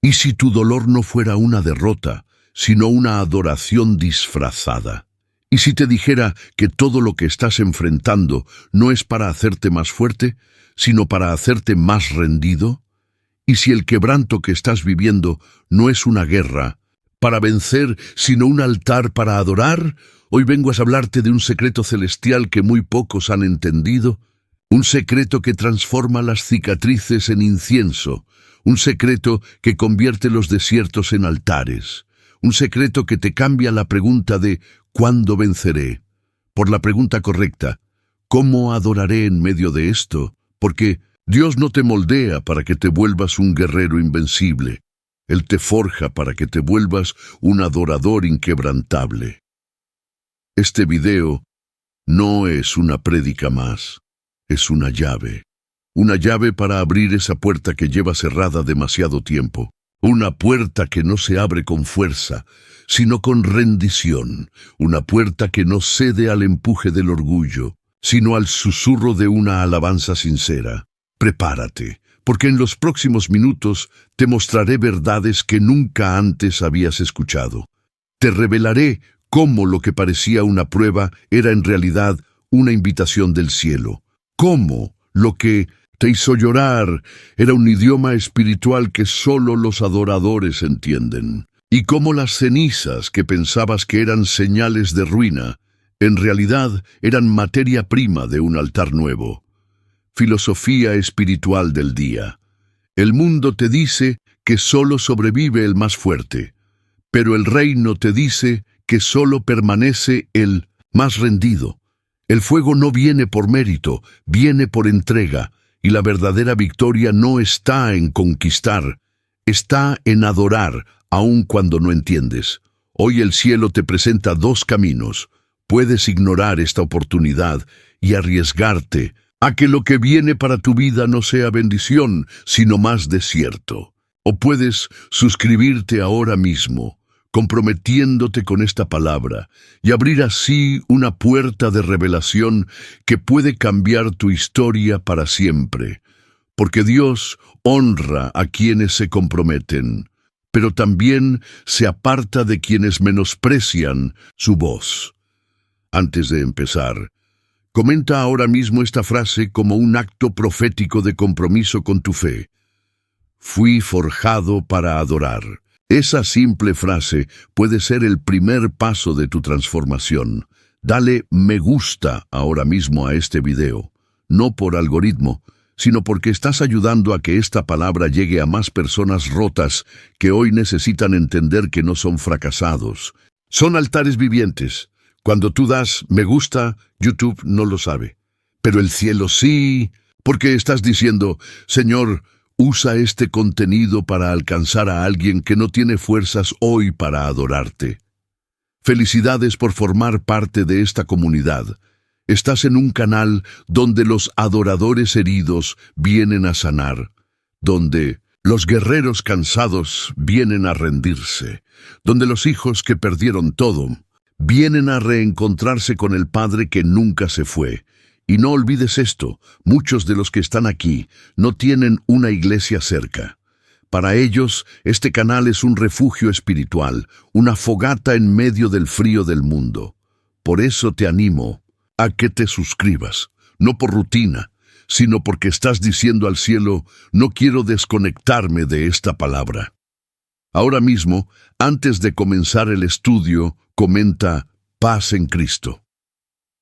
¿Y si tu dolor no fuera una derrota, sino una adoración disfrazada? ¿Y si te dijera que todo lo que estás enfrentando no es para hacerte más fuerte, sino para hacerte más rendido? ¿Y si el quebranto que estás viviendo no es una guerra para vencer, sino un altar para adorar? Hoy vengo a hablarte de un secreto celestial que muy pocos han entendido, un secreto que transforma las cicatrices en incienso, un secreto que convierte los desiertos en altares, un secreto que te cambia la pregunta de ¿cuándo venceré? Por la pregunta correcta, ¿cómo adoraré en medio de esto? Porque Dios no te moldea para que te vuelvas un guerrero invencible. Él te forja para que te vuelvas un adorador inquebrantable. Este video no es una prédica más, es una llave para abrir esa puerta que lleva cerrada demasiado tiempo, una puerta que no se abre con fuerza, sino con rendición, una puerta que no cede al empuje del orgullo, sino al susurro de una alabanza sincera. Prepárate, porque en los próximos minutos te mostraré verdades que nunca antes habías escuchado. Te revelaré cómo lo que parecía una prueba era en realidad una invitación del cielo. Cómo lo que te hizo llorar era un idioma espiritual que solo los adoradores entienden. Y cómo las cenizas que pensabas que eran señales de ruina, en realidad eran materia prima de un altar nuevo. Filosofía espiritual del día. El mundo te dice que solo sobrevive el más fuerte, pero el reino te dice que solo permanece el más rendido. El fuego no viene por mérito, viene por entrega, y la verdadera victoria no está en conquistar, está en adorar, aun cuando no entiendes. Hoy el cielo te presenta dos caminos. Puedes ignorar esta oportunidad y arriesgarte a que lo que viene para tu vida no sea bendición, sino más desierto. O puedes suscribirte ahora mismo, comprometiéndote con esta palabra, y abrir así una puerta de revelación que puede cambiar tu historia para siempre. Porque Dios honra a quienes se comprometen, pero también se aparta de quienes menosprecian su voz. Antes de empezar, comenta ahora mismo esta frase como un acto profético de compromiso con tu fe. Fui forjado para adorar. Esa simple frase puede ser el primer paso de tu transformación. Dale me gusta ahora mismo a este video, no por algoritmo, sino porque estás ayudando a que esta palabra llegue a más personas rotas que hoy necesitan entender que no son fracasados. Son altares vivientes. Cuando tú das me gusta, YouTube no lo sabe. Pero el cielo sí, porque estás diciendo, Señor, usa este contenido para alcanzar a alguien que no tiene fuerzas hoy para adorarte. Felicidades por formar parte de esta comunidad. Estás en un canal donde los adoradores heridos vienen a sanar, donde los guerreros cansados vienen a rendirse, donde los hijos que perdieron todo vienen a reencontrarse con el Padre que nunca se fue. Y no olvides esto, muchos de los que están aquí no tienen una iglesia cerca. Para ellos, este canal es un refugio espiritual, una fogata en medio del frío del mundo. Por eso te animo a que te suscribas, no por rutina, sino porque estás diciendo al cielo, no quiero desconectarme de esta palabra. Ahora mismo, antes de comenzar el estudio, comenta paz en Cristo.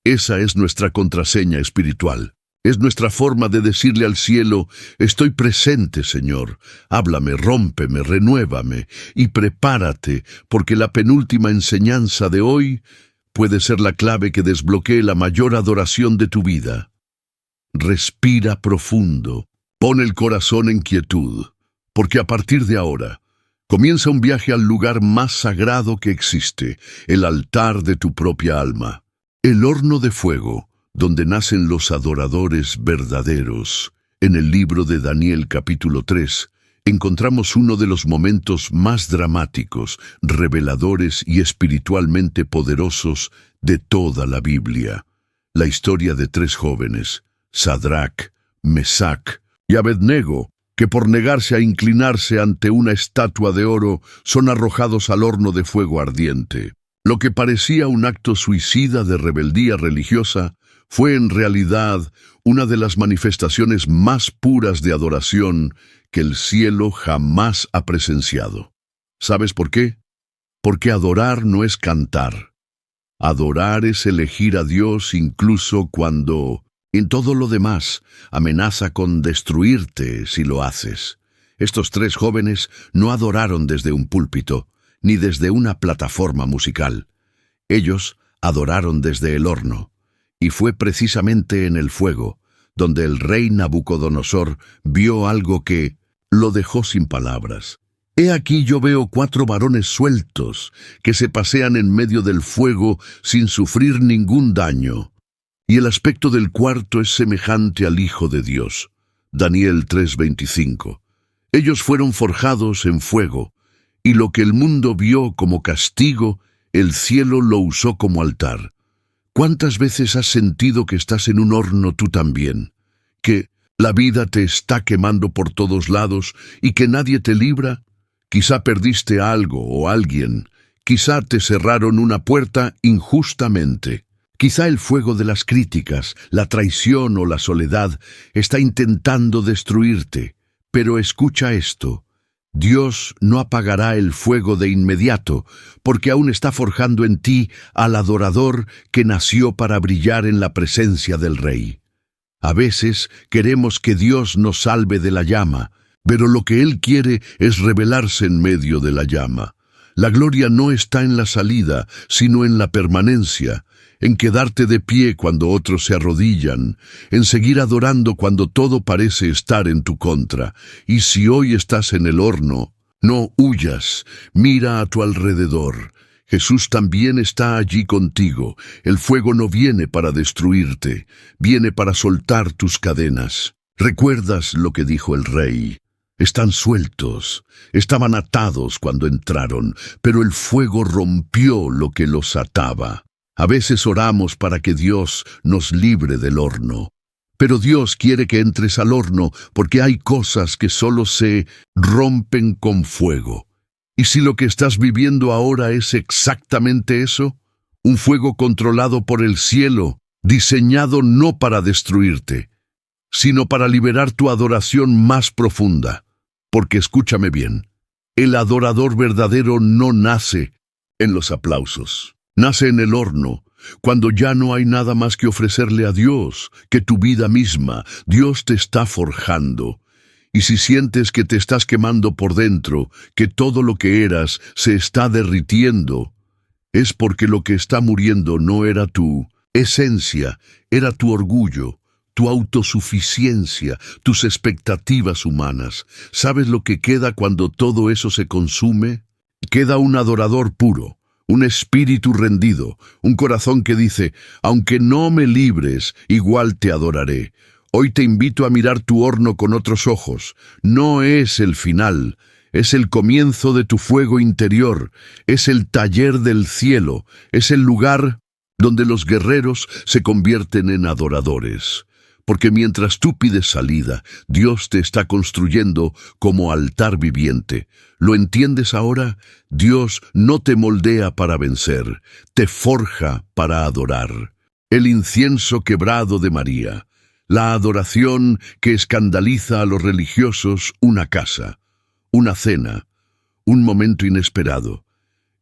Esa es nuestra contraseña espiritual. Es nuestra forma de decirle al cielo, estoy presente, Señor. Háblame, rómpeme, renuévame y prepárate, porque la penúltima enseñanza de hoy puede ser la clave que desbloquee la mayor adoración de tu vida. Respira profundo. Pon el corazón en quietud, porque a partir de ahora comienza un viaje al lugar más sagrado que existe, el altar de tu propia alma. El horno de fuego, donde nacen los adoradores verdaderos. En el libro de Daniel capítulo 3, encontramos uno de los momentos más dramáticos, reveladores y espiritualmente poderosos de toda la Biblia. La historia de tres jóvenes, Sadrac, Mesac y Abednego, que por negarse a inclinarse ante una estatua de oro son arrojados al horno de fuego ardiente. Lo que parecía un acto suicida de rebeldía religiosa fue en realidad una de las manifestaciones más puras de adoración que el cielo jamás ha presenciado. ¿Sabes por qué? Porque adorar no es cantar. Adorar es elegir a Dios incluso cuando, en todo lo demás, amenaza con destruirte si lo haces. Estos tres jóvenes no adoraron desde un púlpito, ni desde una plataforma musical. Ellos adoraron desde el horno, y fue precisamente en el fuego donde el rey Nabucodonosor vio algo que lo dejó sin palabras. He aquí yo veo 4 varones sueltos que se pasean en medio del fuego sin sufrir ningún daño, y el aspecto del cuarto es semejante al Hijo de Dios. Daniel 3:25. Ellos fueron forjados en fuego, y lo que el mundo vio como castigo, el cielo lo usó como altar. ¿Cuántas veces has sentido que estás en un horno tú también? Que la vida te está quemando por todos lados y que nadie te libra. Quizá perdiste algo o alguien. Quizá te cerraron una puerta injustamente. Quizá el fuego de las críticas, la traición o la soledad está intentando destruirte. Pero escucha esto. Dios no apagará el fuego de inmediato, porque aún está forjando en ti al adorador que nació para brillar en la presencia del Rey. A veces queremos que Dios nos salve de la llama, pero lo que Él quiere es revelarse en medio de la llama. La gloria no está en la salida, sino en la permanencia, en quedarte de pie cuando otros se arrodillan, en seguir adorando cuando todo parece estar en tu contra. Y si hoy estás en el horno, no huyas, mira a tu alrededor. Jesús también está allí contigo. El fuego no viene para destruirte, viene para soltar tus cadenas. ¿Recuerdas lo que dijo el rey? Están sueltos, estaban atados cuando entraron, pero el fuego rompió lo que los ataba. A veces oramos para que Dios nos libre del horno, pero Dios quiere que entres al horno porque hay cosas que solo se rompen con fuego. ¿Y si lo que estás viviendo ahora es exactamente eso? Un fuego controlado por el cielo, diseñado no para destruirte, sino para liberar tu adoración más profunda. Porque escúchame bien, el adorador verdadero no nace en los aplausos, nace en el horno, cuando ya no hay nada más que ofrecerle a Dios que tu vida misma. Dios te está forjando. Y si sientes que te estás quemando por dentro, que todo lo que eras se está derritiendo, es porque lo que está muriendo no era tu esencia, era tu orgullo, tu autosuficiencia, tus expectativas humanas. ¿Sabes lo que queda cuando todo eso se consume? Queda un adorador puro, un espíritu rendido, un corazón que dice, aunque no me libres, igual te adoraré. Hoy te invito a mirar tu horno con otros ojos. No es el final, es el comienzo de tu fuego interior, es el taller del cielo, es el lugar donde los guerreros se convierten en adoradores. Porque mientras tú pides salida, Dios te está construyendo como altar viviente. ¿Lo entiendes ahora? Dios no te moldea para vencer, te forja para adorar. El incienso quebrado de María, la adoración que escandaliza a los religiosos, una casa, una cena, un momento inesperado,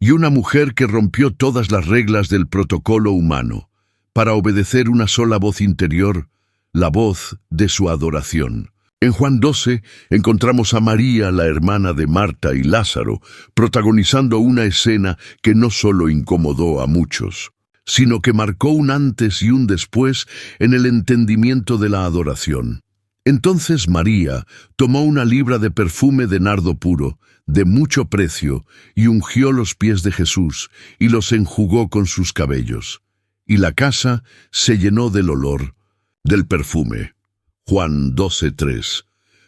y una mujer que rompió todas las reglas del protocolo humano para obedecer una sola voz interior, la voz de su adoración. En Juan 12 encontramos a María, la hermana de Marta y Lázaro, protagonizando una escena que no solo incomodó a muchos, sino que marcó un antes y un después en el entendimiento de la adoración. Entonces María tomó una libra de perfume de nardo puro, de mucho precio, y ungió los pies de Jesús, y los enjugó con sus cabellos. Y la casa se llenó del olor del perfume. Juan 12:3.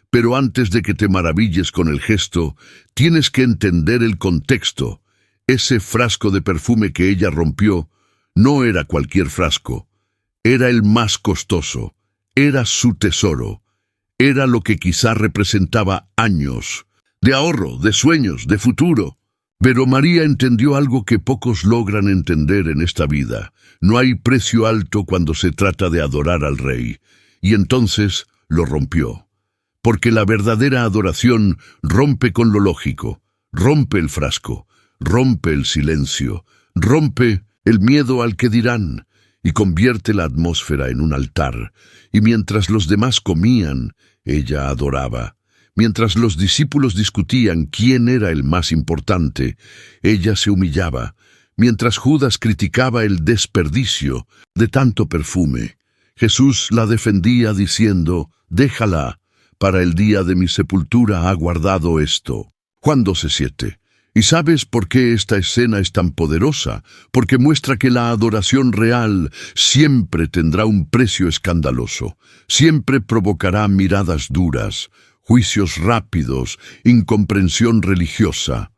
Pero antes de que te maravilles con el gesto, tienes que entender el contexto. Ese frasco de perfume que ella rompió no era cualquier frasco. Era el más costoso. Era su tesoro. Era lo que quizá representaba años de ahorro, de sueños, de futuro. Pero María entendió algo que pocos logran entender en esta vida. No hay precio alto cuando se trata de adorar al Rey. Y entonces lo rompió. Porque la verdadera adoración rompe con lo lógico, rompe el frasco, rompe el silencio, rompe el miedo al que dirán, y convierte la atmósfera en un altar. Y mientras los demás comían, ella adoraba. Mientras los discípulos discutían quién era el más importante, ella se humillaba. Mientras Judas criticaba el desperdicio de tanto perfume, Jesús la defendía diciendo, «Déjala, para el día de mi sepultura ha guardado esto». Juan 12:7. ¿Y sabes por qué esta escena es tan poderosa? Porque muestra que la adoración real siempre tendrá un precio escandaloso, siempre provocará miradas duras, juicios rápidos, incomprensión religiosa.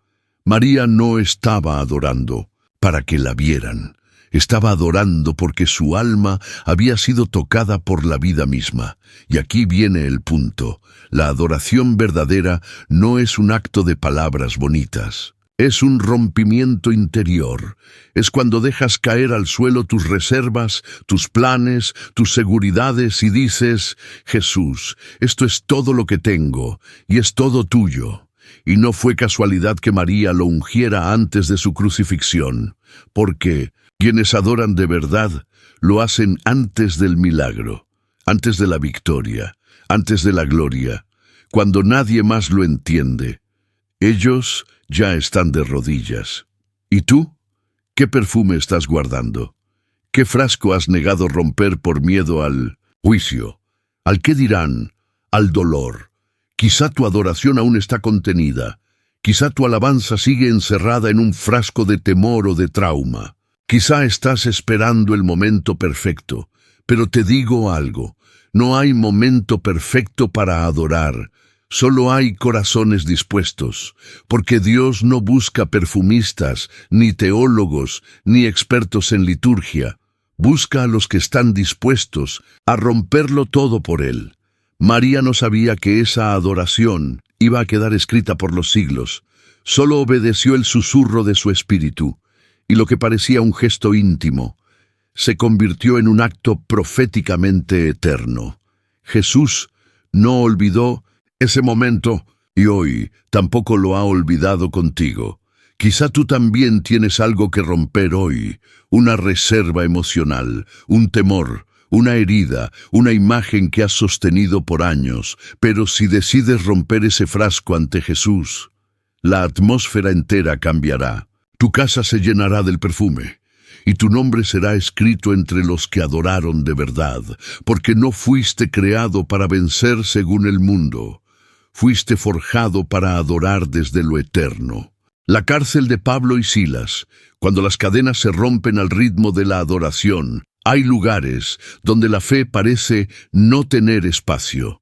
María no estaba adorando para que la vieran. Estaba adorando porque su alma había sido tocada por la vida misma. Y aquí viene el punto. La adoración verdadera no es un acto de palabras bonitas. Es un rompimiento interior. Es cuando dejas caer al suelo tus reservas, tus planes, tus seguridades y dices, «Jesús, esto es todo lo que tengo y es todo tuyo». Y no fue casualidad que María lo ungiera antes de su crucifixión, porque quienes adoran de verdad lo hacen antes del milagro, antes de la victoria, antes de la gloria, cuando nadie más lo entiende. Ellos ya están de rodillas. ¿Y tú? ¿Qué perfume estás guardando? ¿Qué frasco has negado romper por miedo al juicio? ¿Al qué dirán? ¿Al dolor? Quizá tu adoración aún está contenida. Quizá tu alabanza sigue encerrada en un frasco de temor o de trauma. Quizá estás esperando el momento perfecto. Pero te digo algo, no hay momento perfecto para adorar. Solo hay corazones dispuestos, porque Dios no busca perfumistas, ni teólogos, ni expertos en liturgia. Busca a los que están dispuestos a romperlo todo por Él. María no sabía que esa adoración iba a quedar escrita por los siglos. Solo obedeció el susurro de su espíritu, y lo que parecía un gesto íntimo se convirtió en un acto proféticamente eterno. Jesús no olvidó ese momento, y hoy tampoco lo ha olvidado contigo. Quizá tú también tienes algo que romper hoy, una reserva emocional, un temor, una herida, una imagen que has sostenido por años, pero si decides romper ese frasco ante Jesús, la atmósfera entera cambiará. Tu casa se llenará del perfume, y tu nombre será escrito entre los que adoraron de verdad, porque no fuiste creado para vencer según el mundo. Fuiste forjado para adorar desde lo eterno. La cárcel de Pablo y Silas, cuando las cadenas se rompen al ritmo de la adoración, hay lugares donde la fe parece no tener espacio.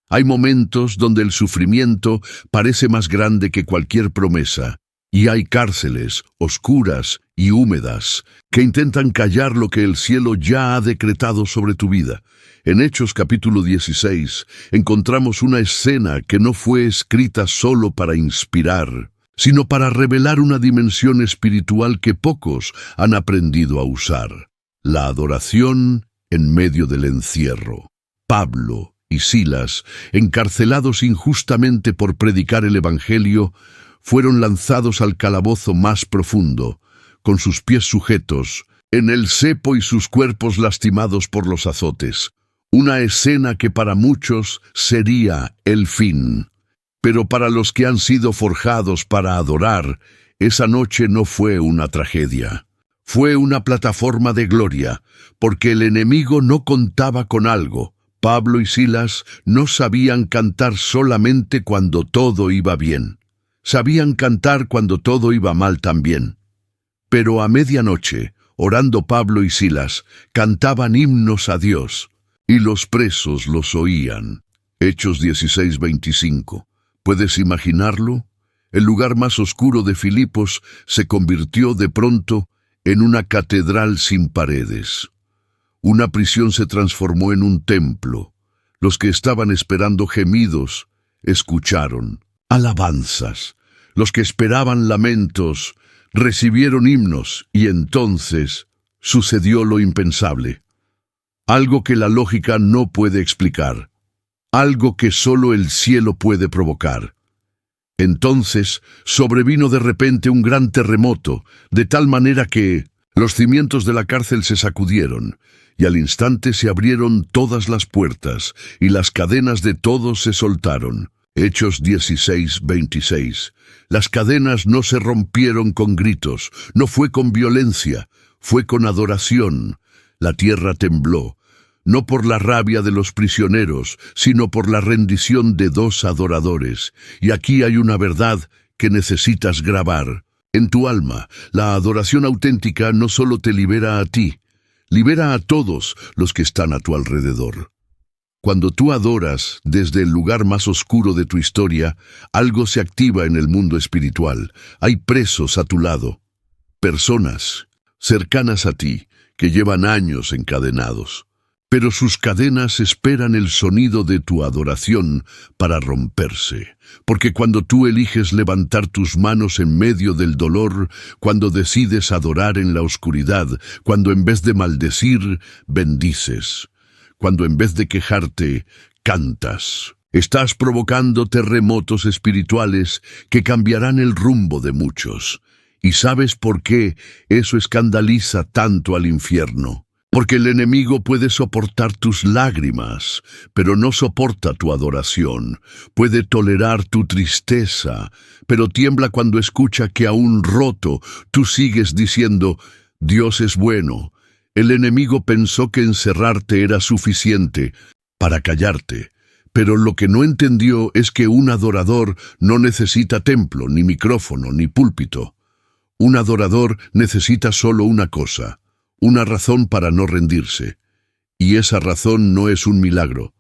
Hay momentos donde el sufrimiento parece más grande que cualquier promesa, y hay cárceles oscuras y húmedas que intentan callar lo que el cielo ya ha decretado sobre tu vida. En Hechos capítulo 16 encontramos una escena que no fue escrita solo para inspirar, sino para revelar una dimensión espiritual que pocos han aprendido a usar: la adoración en medio del encierro. Pablo y Silas, encarcelados injustamente por predicar el Evangelio, fueron lanzados al calabozo más profundo, con sus pies sujetos en el cepo y sus cuerpos lastimados por los azotes. Una escena que para muchos sería el fin. Pero para los que han sido forjados para adorar, esa noche no fue una tragedia. Fue una plataforma de gloria, porque el enemigo no contaba con algo. Pablo y Silas no sabían cantar solamente cuando todo iba bien. Sabían cantar cuando todo iba mal también. Pero a medianoche, orando Pablo y Silas, cantaban himnos a Dios, y los presos los oían. Hechos 16:25. ¿Puedes imaginarlo? El lugar más oscuro de Filipos se convirtió de pronto en una catedral sin paredes. Una prisión se transformó en un templo. Los que estaban esperando gemidos, escucharon alabanzas. Los que esperaban lamentos, recibieron himnos, y entonces sucedió lo impensable. Algo que la lógica no puede explicar. Algo que solo el cielo puede provocar. Entonces sobrevino de repente un gran terremoto, de tal manera que los cimientos de la cárcel se sacudieron, y al instante se abrieron todas las puertas, y las cadenas de todos se soltaron. Hechos 16:26. Las cadenas no se rompieron con gritos, no fue con violencia, fue con adoración. La tierra tembló, no por la rabia de los prisioneros, sino por la rendición de dos adoradores. Y aquí hay una verdad que necesitas grabar. En tu alma, la adoración auténtica no solo te libera a ti, libera a todos los que están a tu alrededor. Cuando tú adoras desde el lugar más oscuro de tu historia, algo se activa en el mundo espiritual. Hay presos a tu lado, personas cercanas a ti que llevan años encadenados. Pero sus cadenas esperan el sonido de tu adoración para romperse. Porque cuando tú eliges levantar tus manos en medio del dolor, cuando decides adorar en la oscuridad, cuando en vez de maldecir, bendices, cuando en vez de quejarte, cantas, estás provocando terremotos espirituales que cambiarán el rumbo de muchos. ¿Y sabes por qué eso escandaliza tanto al infierno? Porque el enemigo puede soportar tus lágrimas, pero no soporta tu adoración. Puede tolerar tu tristeza, pero tiembla cuando escucha que aún roto tú sigues diciendo, Dios es bueno. El enemigo pensó que encerrarte era suficiente para callarte, pero lo que no entendió es que un adorador no necesita templo, ni micrófono, ni púlpito. Un adorador necesita solo una cosa: una razón para no rendirse. Y esa razón no es un milagro,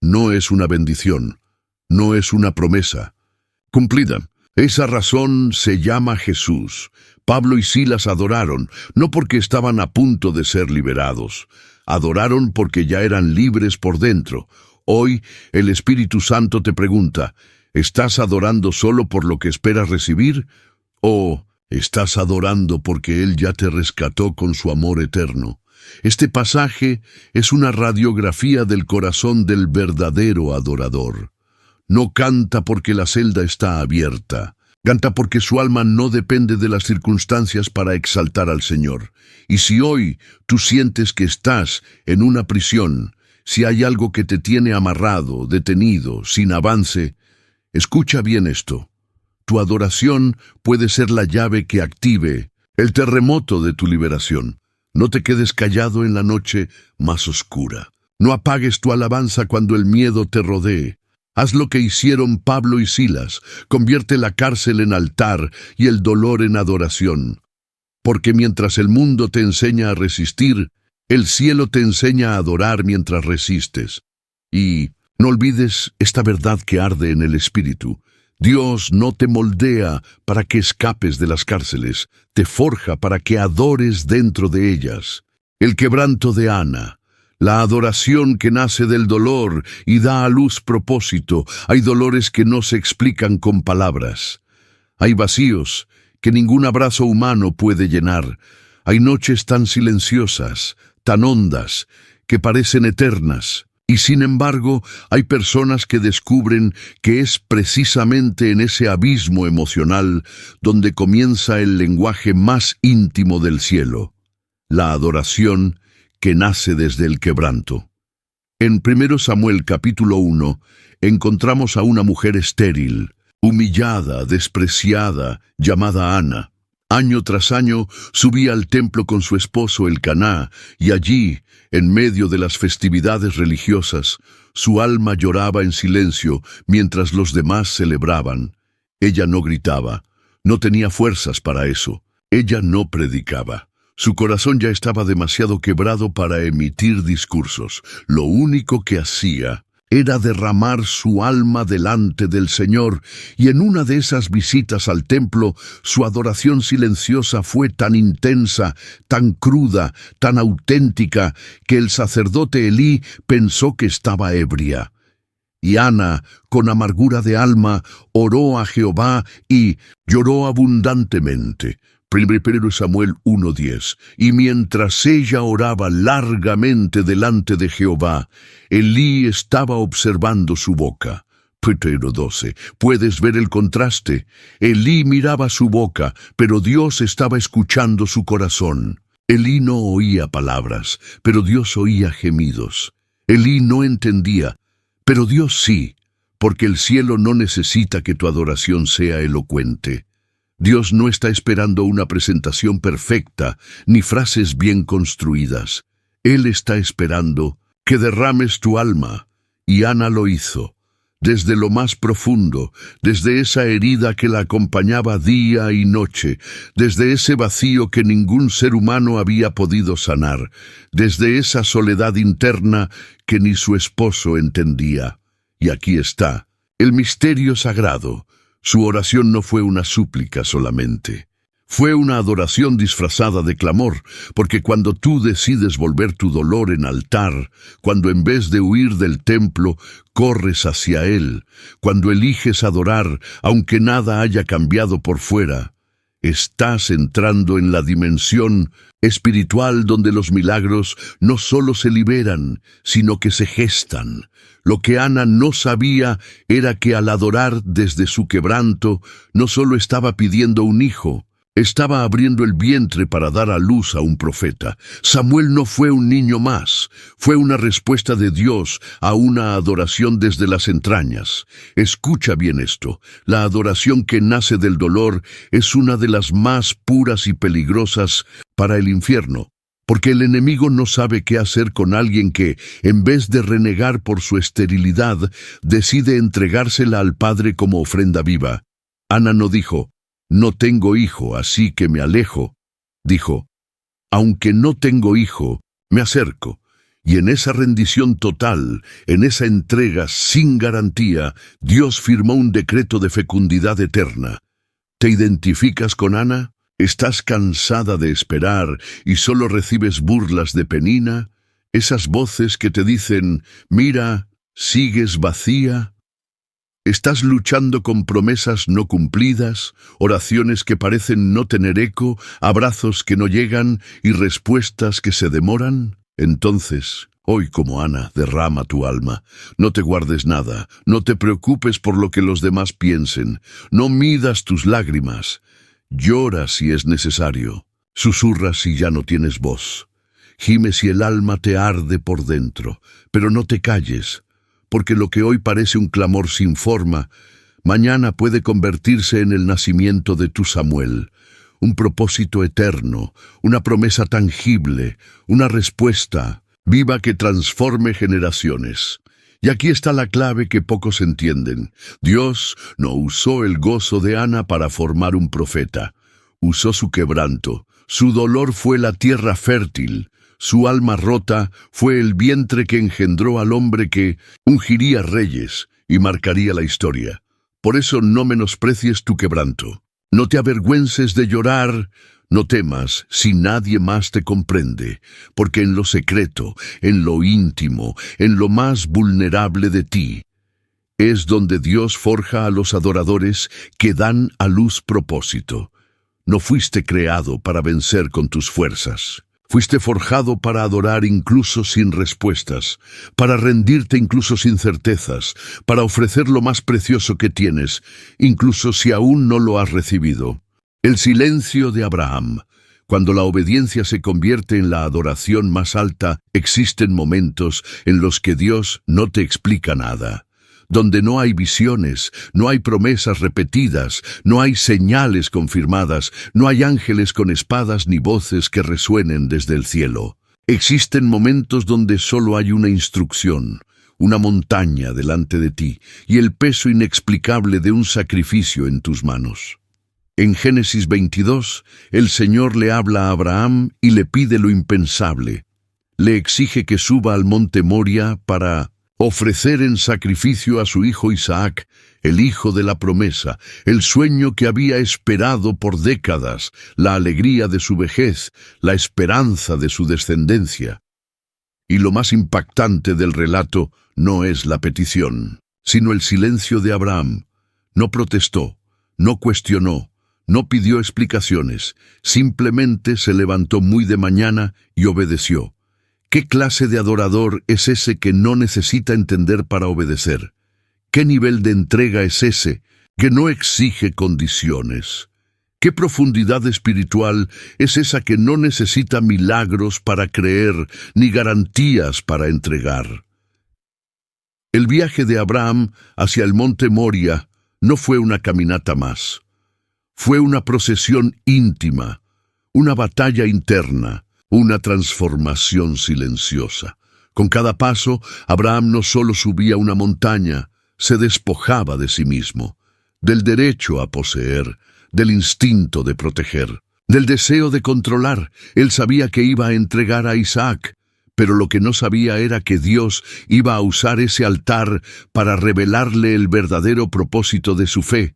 no es una bendición, no es una promesa cumplida. Esa razón se llama Jesús. Pablo y Silas adoraron, no porque estaban a punto de ser liberados. Adoraron porque ya eran libres por dentro. Hoy el Espíritu Santo te pregunta, ¿estás adorando solo por lo que esperas recibir? ¿O estás adorando porque Él ya te rescató con su amor eterno? Este pasaje es una radiografía del corazón del verdadero adorador. No canta porque la celda está abierta. Canta porque su alma no depende de las circunstancias para exaltar al Señor. Y si hoy tú sientes que estás en una prisión, si hay algo que te tiene amarrado, detenido, sin avance, escucha bien esto. Tu adoración puede ser la llave que active el terremoto de tu liberación. No te quedes callado en la noche más oscura. No apagues tu alabanza cuando el miedo te rodee. Haz lo que hicieron Pablo y Silas. Convierte la cárcel en altar y el dolor en adoración. Porque mientras el mundo te enseña a resistir, el cielo te enseña a adorar mientras resistes. Y no olvides esta verdad que arde en el espíritu. Dios no te moldea para que escapes de las cárceles, te forja para que adores dentro de ellas. El quebranto de Ana, la adoración que nace del dolor y da a luz propósito. Hay dolores que no se explican con palabras. Hay vacíos que ningún abrazo humano puede llenar. Hay noches tan silenciosas, tan hondas, que parecen eternas. Y sin embargo, hay personas que descubren que es precisamente en ese abismo emocional donde comienza el lenguaje más íntimo del cielo, la adoración que nace desde el quebranto. En 1 Samuel capítulo 1 encontramos a una mujer estéril, humillada, despreciada, llamada Ana. Año tras año subía al templo con su esposo Elcaná, y allí, en medio de las festividades religiosas, su alma lloraba en silencio mientras los demás celebraban. Ella no gritaba, no tenía fuerzas para eso. Ella no predicaba. Su corazón ya estaba demasiado quebrado para emitir discursos. Lo único que hacía era derramar su alma delante del Señor, y en una de esas visitas al templo, su adoración silenciosa fue tan intensa, tan cruda, tan auténtica, que el sacerdote Elí pensó que estaba ebria. Y Ana, con amargura de alma, oró a Jehová y lloró abundantemente. 1 Samuel 1:10. Y mientras ella oraba largamente delante de Jehová, Elí estaba observando su boca. 12. ¿Puedes ver el contraste? Elí miraba su boca, pero Dios estaba escuchando su corazón. Elí no oía palabras, pero Dios oía gemidos. Elí no entendía, pero Dios sí, porque el cielo no necesita que tu adoración sea elocuente. Dios no está esperando una presentación perfecta, ni frases bien construidas. Él está esperando que derrames tu alma, y Ana lo hizo. Desde lo más profundo, desde esa herida que la acompañaba día y noche, desde ese vacío que ningún ser humano había podido sanar, desde esa soledad interna que ni su esposo entendía. Y aquí está, el misterio sagrado. Su oración no fue una súplica solamente. Fue una adoración disfrazada de clamor, porque cuando tú decides volver tu dolor en altar, cuando en vez de huir del templo, corres hacia él, cuando eliges adorar, aunque nada haya cambiado por fuera, estás entrando en la dimensión espiritual donde los milagros no solo se liberan, sino que se gestan. Lo que Ana no sabía era que al adorar desde su quebranto, no solo estaba pidiendo un hijo, estaba abriendo el vientre para dar a luz a un profeta. Samuel no fue un niño más, fue una respuesta de Dios a una adoración desde las entrañas. Escucha bien esto, la adoración que nace del dolor es una de las más puras y peligrosas para el infierno, porque el enemigo no sabe qué hacer con alguien que, en vez de renegar por su esterilidad, decide entregársela al Padre como ofrenda viva. Ana no dijo, no tengo hijo, así que me alejo. Dijo, aunque no tengo hijo, me acerco. Y en esa rendición total, en esa entrega sin garantía, Dios firmó un decreto de fecundidad eterna. ¿Te identificas con Ana? ¿Estás cansada de esperar y solo recibes burlas de Penina? Esas voces que te dicen, mira, sigues vacía. ¿Estás luchando con promesas no cumplidas, oraciones que parecen no tener eco, abrazos que no llegan y respuestas que se demoran? Entonces, hoy como Ana, derrama tu alma. No te guardes nada, no te preocupes por lo que los demás piensen, no midas tus lágrimas. Llora si es necesario, susurra si ya no tienes voz. Gime si el alma te arde por dentro, pero no te calles. Porque lo que hoy parece un clamor sin forma, mañana puede convertirse en el nacimiento de tu Samuel, un propósito eterno, una promesa tangible, una respuesta viva que transforme generaciones. Y aquí está la clave que pocos entienden. Dios no usó el gozo de Ana para formar un profeta, usó su quebranto. Su dolor fue la tierra fértil. Su alma rota fue el vientre que engendró al hombre que ungiría reyes y marcaría la historia. Por eso no menosprecies tu quebranto. No te avergüences de llorar, no temas si nadie más te comprende, porque en lo secreto, en lo íntimo, en lo más vulnerable de ti, es donde Dios forja a los adoradores que dan a luz propósito. No fuiste creado para vencer con tus fuerzas. Fuiste forjado para adorar incluso sin respuestas, para rendirte incluso sin certezas, para ofrecer lo más precioso que tienes, incluso si aún no lo has recibido. El silencio de Abraham. Cuando la obediencia se convierte en la adoración más alta, existen momentos en los que Dios no te explica nada. Donde no hay visiones, no hay promesas repetidas, no hay señales confirmadas, no hay ángeles con espadas ni voces que resuenen desde el cielo. Existen momentos donde solo hay una instrucción, una montaña delante de ti y el peso inexplicable de un sacrificio en tus manos. En Génesis 22, el Señor le habla a Abraham y le pide lo impensable. Le exige que suba al monte Moria para ofrecer en sacrificio a su hijo Isaac, el hijo de la promesa, el sueño que había esperado por décadas, la alegría de su vejez, la esperanza de su descendencia. Y lo más impactante del relato no es la petición. sino el silencio de Abraham. No protestó, no cuestionó, no pidió explicaciones, simplemente se levantó muy de mañana y obedeció. ¿Qué clase de adorador es ese que no necesita entender para obedecer? ¿Qué nivel de entrega es ese que no exige condiciones? ¿Qué profundidad espiritual es esa que no necesita milagros para creer ni garantías para entregar? El viaje de Abraham hacia el monte Moria no fue una caminata más. Fue una procesión íntima, una batalla interna, una transformación silenciosa. Con cada paso, Abraham no solo subía una montaña, se despojaba de sí mismo, del derecho a poseer, del instinto de proteger, del deseo de controlar. Él sabía que iba a entregar a Isaac, pero lo que no sabía era que Dios iba a usar ese altar para revelarle el verdadero propósito de su fe.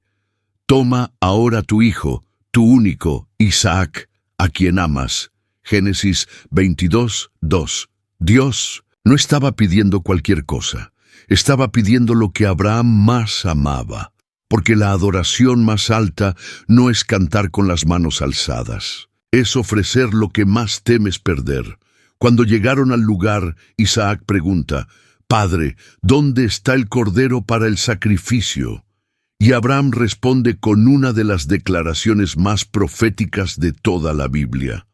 Toma ahora tu hijo, tu único, Isaac, a quien amas. Génesis 22:2. Dios no estaba pidiendo cualquier cosa, estaba pidiendo lo que Abraham más amaba, porque la adoración más alta no es cantar con las manos alzadas, es ofrecer lo que más temes perder. Cuando llegaron al lugar, Isaac pregunta: «Padre, ¿dónde está el cordero para el sacrificio?». Y Abraham responde con una de las declaraciones más proféticas de toda la Biblia: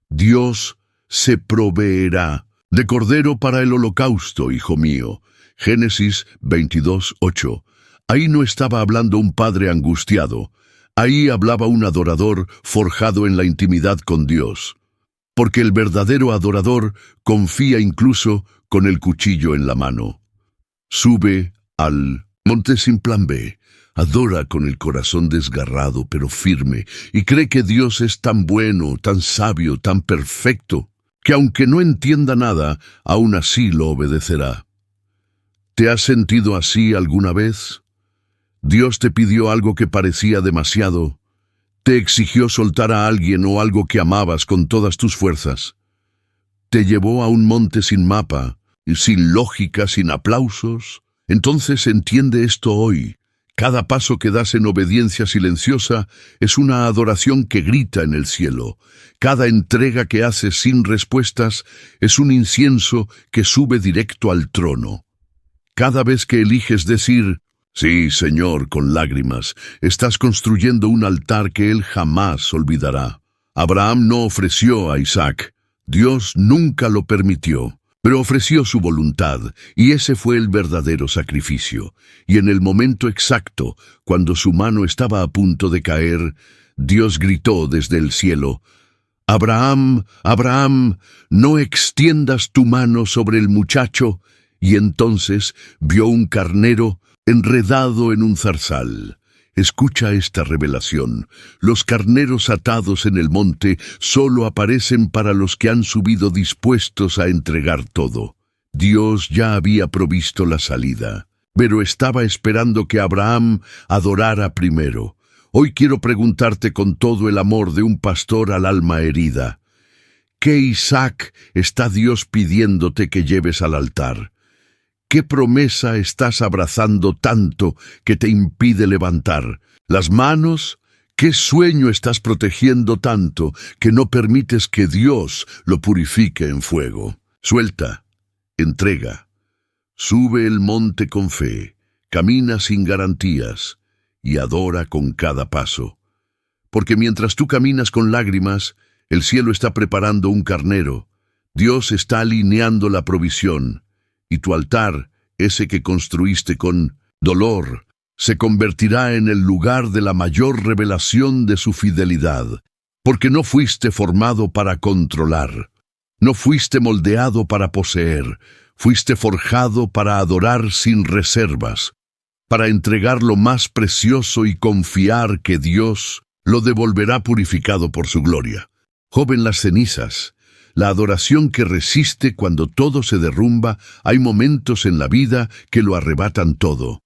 «Dios se proveerá de cordero para el holocausto, hijo mío». Génesis 22:8. Ahí no estaba hablando un padre angustiado, ahí hablaba un adorador forjado en la intimidad con Dios. Porque el verdadero adorador confía incluso con el cuchillo en la mano. Sube al monte sin plan B, adora con el corazón desgarrado pero firme, y cree que Dios es tan bueno, tan sabio, tan perfecto, que aunque no entienda nada, aún así lo obedecerá. ¿Te has sentido así alguna vez? Dios te pidió algo que parecía demasiado. Te exigió soltar a alguien o algo que amabas con todas tus fuerzas. Te llevó a un monte sin mapa, sin lógica, sin aplausos. Entonces entiende esto hoy. Cada paso que das en obediencia silenciosa es una adoración que grita en el cielo. Cada entrega que haces sin respuestas es un incienso que sube directo al trono. Cada vez que eliges decir «Sí, Señor», con lágrimas, estás construyendo un altar que Él jamás olvidará. Abraham no ofreció a Isaac. Dios nunca lo permitió, pero ofreció su voluntad, y ese fue el verdadero sacrificio. Y en el momento exacto, cuando su mano estaba a punto de caer, Dios gritó desde el cielo: «Abraham, Abraham, no extiendas tu mano sobre el muchacho». Y entonces vio un carnero enredado en un zarzal. Escucha esta revelación. Los carneros atados en el monte solo aparecen para los que han subido dispuestos a entregar todo. Dios ya había provisto la salida, pero estaba esperando que Abraham adorara primero. Hoy quiero preguntarte con todo el amor de un pastor al alma herida: ¿qué Isaac está Dios pidiéndote que lleves al altar? ¿Qué promesa estás abrazando tanto que te impide levantar las manos? ¿Qué sueño estás protegiendo tanto que no permites que Dios lo purifique en fuego? Suelta, entrega, sube el monte con fe, camina sin garantías y adora con cada paso. Porque mientras tú caminas con lágrimas, el cielo está preparando un carnero. Dios está alineando la provisión. Y tu altar, ese que construiste con dolor, se convertirá en el lugar de la mayor revelación de su fidelidad, porque no fuiste formado para controlar, no fuiste moldeado para poseer, fuiste forjado para adorar sin reservas, para entregar lo más precioso y confiar que Dios lo devolverá purificado por su gloria. Joven, las cenizas, la adoración que resiste cuando todo se derrumba. Hay momentos en la vida que lo arrebatan todo.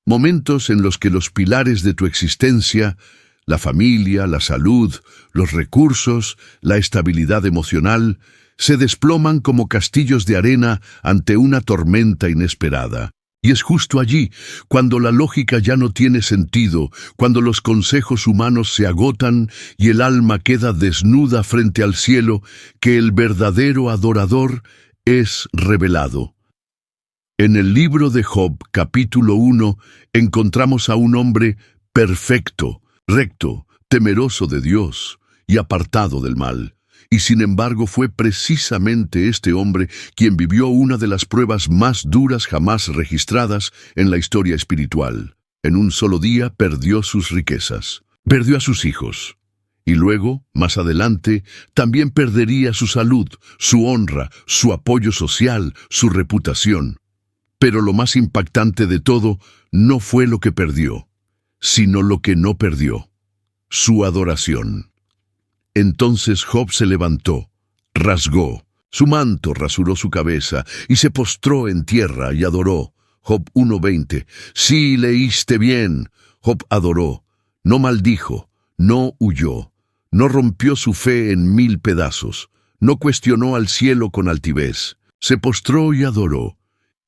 Momentos en los que los pilares de tu existencia, la familia, la salud, los recursos, la estabilidad emocional, se desploman como castillos de arena ante una tormenta inesperada. Y es justo allí, cuando la lógica ya no tiene sentido, cuando los consejos humanos se agotan y el alma queda desnuda frente al cielo, que el verdadero adorador es revelado. En el libro de Job, capítulo 1, encontramos a un hombre perfecto, recto, temeroso de Dios y apartado del mal. Y sin embargo fue precisamente este hombre quien vivió una de las pruebas más duras jamás registradas en la historia espiritual. En un solo día perdió sus riquezas, perdió a sus hijos. Y luego, más adelante, también perdería su salud, su honra, su apoyo social, su reputación. Pero lo más impactante de todo no fue lo que perdió, sino lo que no perdió: su adoración. Entonces Job se levantó, rasgó su manto, rasuró su cabeza y se postró en tierra y adoró. Job 1:20. Sí, leíste bien. Job adoró, no maldijo, no huyó, no rompió su fe en 1000 pedazos, no cuestionó al cielo con altivez, se postró y adoró.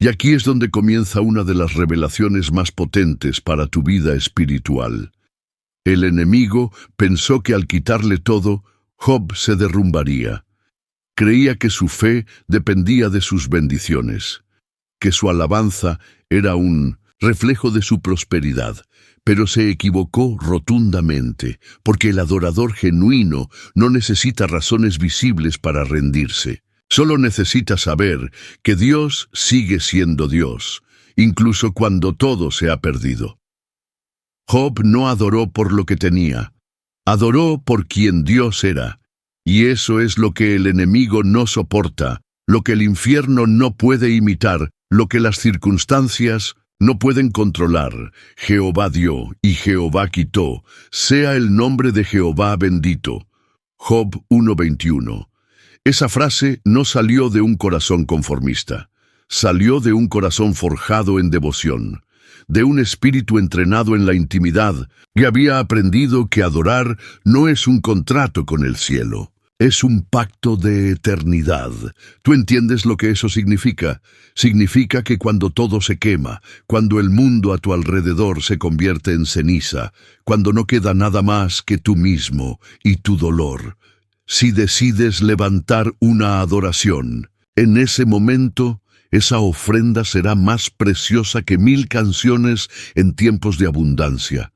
Y aquí es donde comienza una de las revelaciones más potentes para tu vida espiritual. El enemigo pensó que al quitarle todo, Job se derrumbaría. Creía que su fe dependía de sus bendiciones, que su alabanza era un reflejo de su prosperidad, pero se equivocó rotundamente, porque el adorador genuino no necesita razones visibles para rendirse. Solo necesita saber que Dios sigue siendo Dios, incluso cuando todo se ha perdido. Job no adoró por lo que tenía, adoró por quien Dios era, y eso es lo que el enemigo no soporta, lo que el infierno no puede imitar, lo que las circunstancias no pueden controlar. Jehová dio y Jehová quitó, sea el nombre de Jehová bendito. Job 1:21. Esa frase no salió de un corazón conformista, salió de un corazón forjado en devoción, de un espíritu entrenado en la intimidad, que había aprendido que adorar no es un contrato con el cielo, es un pacto de eternidad. ¿Tú entiendes lo que eso significa? Significa que cuando todo se quema, cuando el mundo a tu alrededor se convierte en ceniza, cuando no queda nada más que tú mismo y tu dolor, si decides levantar una adoración, en ese momento esa ofrenda será más preciosa que 1000 canciones en tiempos de abundancia.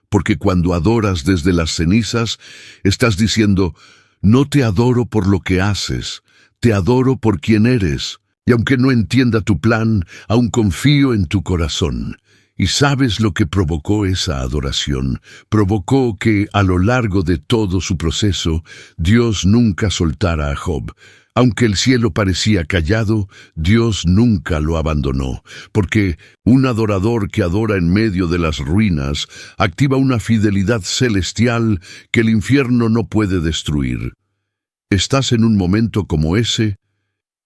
Porque cuando adoras desde las cenizas, estás diciendo: no te adoro por lo que haces, te adoro por quien eres. Y aunque no entienda tu plan, aún confío en tu corazón. ¿Y sabes lo que provocó esa adoración? Provocó que, a lo largo de todo su proceso, Dios nunca soltara a Job. Aunque el cielo parecía callado, Dios nunca lo abandonó, porque un adorador que adora en medio de las ruinas activa una fidelidad celestial que el infierno no puede destruir. ¿Estás en un momento como ese?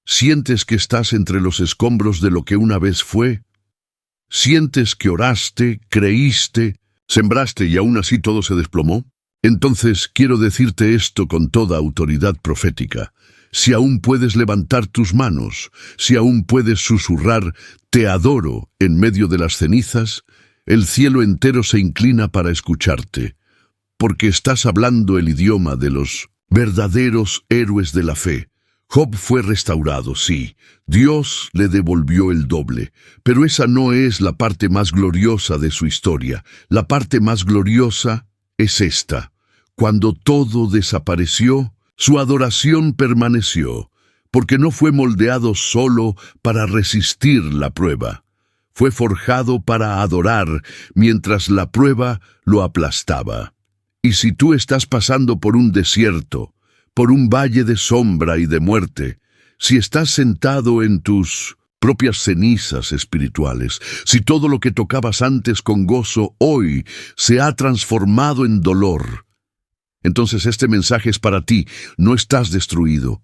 ¿Sientes que estás entre los escombros de lo que una vez fue? ¿Sientes que oraste, creíste, sembraste y aún así todo se desplomó? Entonces quiero decirte esto con toda autoridad profética. Si aún puedes levantar tus manos, si aún puedes susurrar «Te adoro» en medio de las cenizas, el cielo entero se inclina para escucharte, porque estás hablando el idioma de los verdaderos héroes de la fe. Job fue restaurado, sí, Dios le devolvió el doble, pero esa no es la parte más gloriosa de su historia. La parte más gloriosa es esta: cuando todo desapareció, su adoración permaneció, porque no fue moldeado solo para resistir la prueba. Fue forjado para adorar mientras la prueba lo aplastaba. Y si tú estás pasando por un desierto, por un valle de sombra y de muerte, si estás sentado en tus propias cenizas espirituales, si todo lo que tocabas antes con gozo hoy se ha transformado en dolor, entonces este mensaje es para ti. No estás destruido,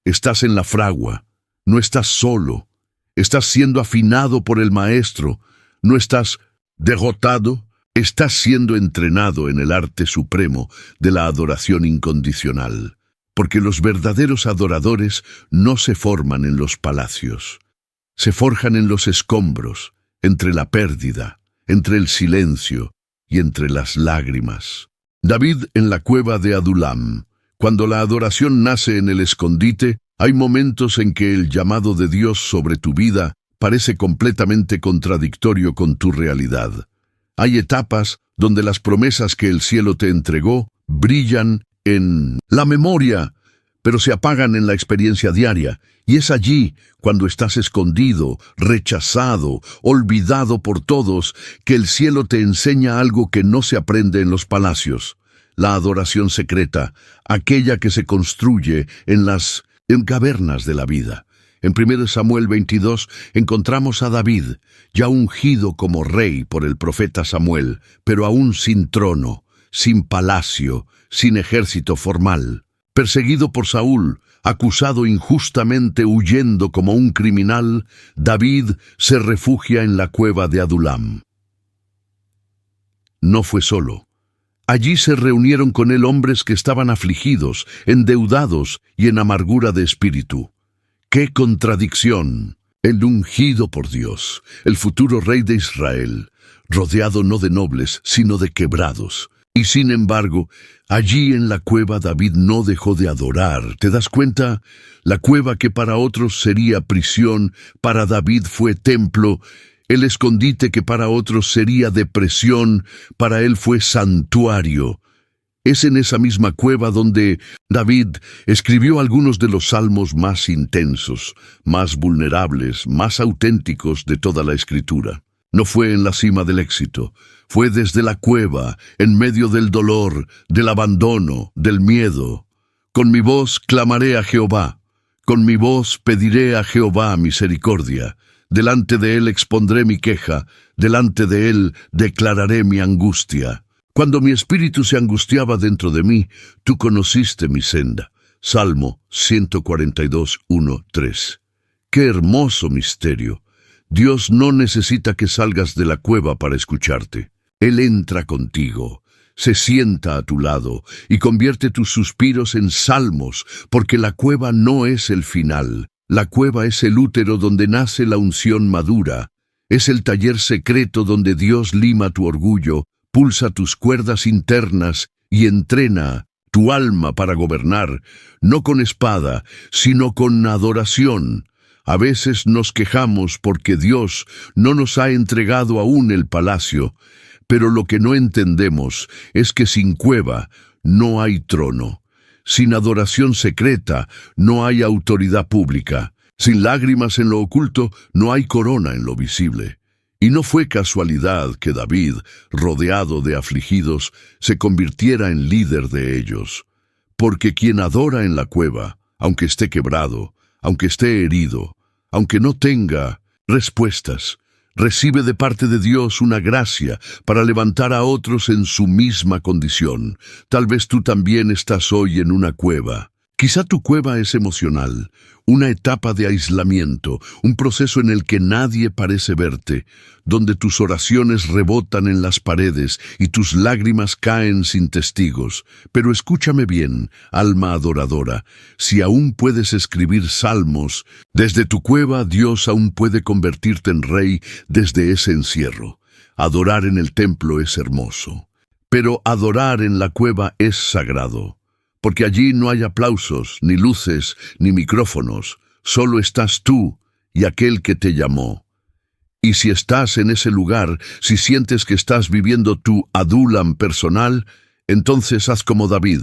estás en la fragua, no estás solo, estás siendo afinado por el Maestro, no estás derrotado, estás siendo entrenado en el arte supremo de la adoración incondicional. Porque los verdaderos adoradores no se forman en los palacios, se forjan en los escombros, entre la pérdida, entre el silencio y entre las lágrimas. David en la cueva de Adulam. Cuando la adoración nace en el escondite, hay momentos en que el llamado de Dios sobre tu vida parece completamente contradictorio con tu realidad. Hay etapas donde las promesas que el cielo te entregó brillan en la memoria, pero se apagan en la experiencia diaria. Y es allí, cuando estás escondido, rechazado, olvidado por todos, que el cielo te enseña algo que no se aprende en los palacios. La adoración secreta, aquella que se construye en las cavernas de la vida. En 1 Samuel 22 encontramos a David, ya ungido como rey por el profeta Samuel, pero aún sin trono, sin palacio, sin ejército formal. Perseguido por Saúl, acusado injustamente huyendo como un criminal, David se refugia en la cueva de Adulam. No fue solo. Allí se reunieron con él hombres que estaban afligidos, endeudados y en amargura de espíritu. ¡Qué contradicción! El ungido por Dios, el futuro rey de Israel, rodeado no de nobles, sino de quebrados. Y sin embargo, allí en la cueva David no dejó de adorar. ¿Te das cuenta? La cueva que para otros sería prisión, para David fue templo. El escondite que para otros sería depresión, para él fue santuario. Es en esa misma cueva donde David escribió algunos de los salmos más intensos, más vulnerables, más auténticos de toda la Escritura. No fue en la cima del éxito, fue desde la cueva, en medio del dolor, del abandono, del miedo. Con mi voz clamaré a Jehová, con mi voz pediré a Jehová misericordia. Delante de él expondré mi queja, delante de él declararé mi angustia. Cuando mi espíritu se angustiaba dentro de mí, tú conociste mi senda. Salmo 142, 1, 3. ¡Qué hermoso misterio! Dios no necesita que salgas de la cueva para escucharte. Él entra contigo, se sienta a tu lado y convierte tus suspiros en salmos, porque la cueva no es el final. La cueva es el útero donde nace la unción madura. Es el taller secreto donde Dios lima tu orgullo, pulsa tus cuerdas internas y entrena tu alma para gobernar, no con espada, sino con adoración. A veces nos quejamos porque Dios no nos ha entregado aún el palacio, pero lo que no entendemos es que sin cueva no hay trono. Sin adoración secreta no hay autoridad pública. Sin lágrimas en lo oculto no hay corona en lo visible. Y no fue casualidad que David, rodeado de afligidos, se convirtiera en líder de ellos. Porque quien adora en la cueva, aunque esté quebrado, aunque esté herido, aunque no tenga respuestas, recibe de parte de Dios una gracia para levantar a otros en su misma condición. Tal vez tú también estás hoy en una cueva. Quizá tu cueva es emocional, una etapa de aislamiento, un proceso en el que nadie parece verte, donde tus oraciones rebotan en las paredes y tus lágrimas caen sin testigos. Pero escúchame bien, alma adoradora, si aún puedes escribir salmos, desde tu cueva Dios aún puede convertirte en rey desde ese encierro. Adorar en el templo es hermoso, pero adorar en la cueva es sagrado. Porque allí no hay aplausos, ni luces, ni micrófonos. Solo estás tú y aquel que te llamó. Y si estás en ese lugar, si sientes que estás viviendo tu Adulam personal, entonces haz como David.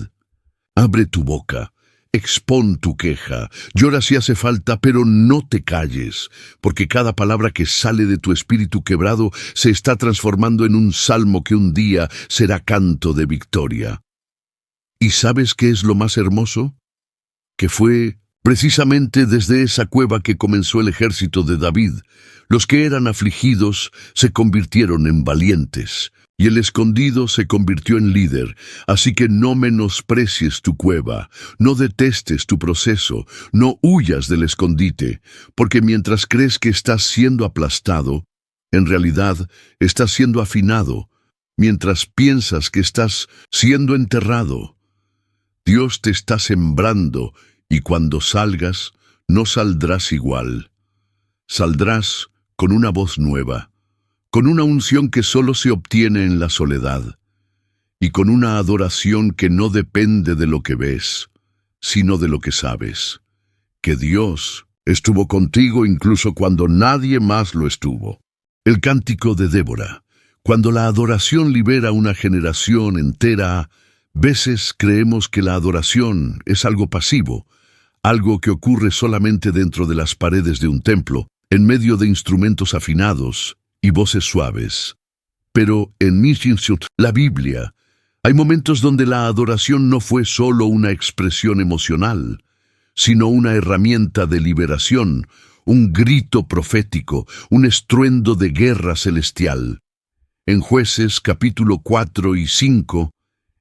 Abre tu boca, expón tu queja, llora si hace falta, pero no te calles, porque cada palabra que sale de tu espíritu quebrado se está transformando en un salmo que un día será canto de victoria. ¿Y sabes qué es lo más hermoso? Que fue precisamente desde esa cueva que comenzó el ejército de David. Los que eran afligidos se convirtieron en valientes, y el escondido se convirtió en líder. Así que no menosprecies tu cueva, no detestes tu proceso, no huyas del escondite, porque mientras crees que estás siendo aplastado, en realidad estás siendo afinado, mientras piensas que estás siendo enterrado. Dios te está sembrando y cuando salgas, no saldrás igual. Saldrás con una voz nueva, con una unción que solo se obtiene en la soledad, y con una adoración que no depende de lo que ves, sino de lo que sabes, que Dios estuvo contigo incluso cuando nadie más lo estuvo. El cántico de Débora. Cuando la adoración libera una generación entera, veces creemos que la adoración es algo pasivo, algo que ocurre solamente dentro de las paredes de un templo, en medio de instrumentos afinados y voces suaves. Pero en Mishinshut, la Biblia, hay momentos donde la adoración no fue solo una expresión emocional, sino una herramienta de liberación, un grito profético, un estruendo de guerra celestial. En Jueces capítulo 4 y 5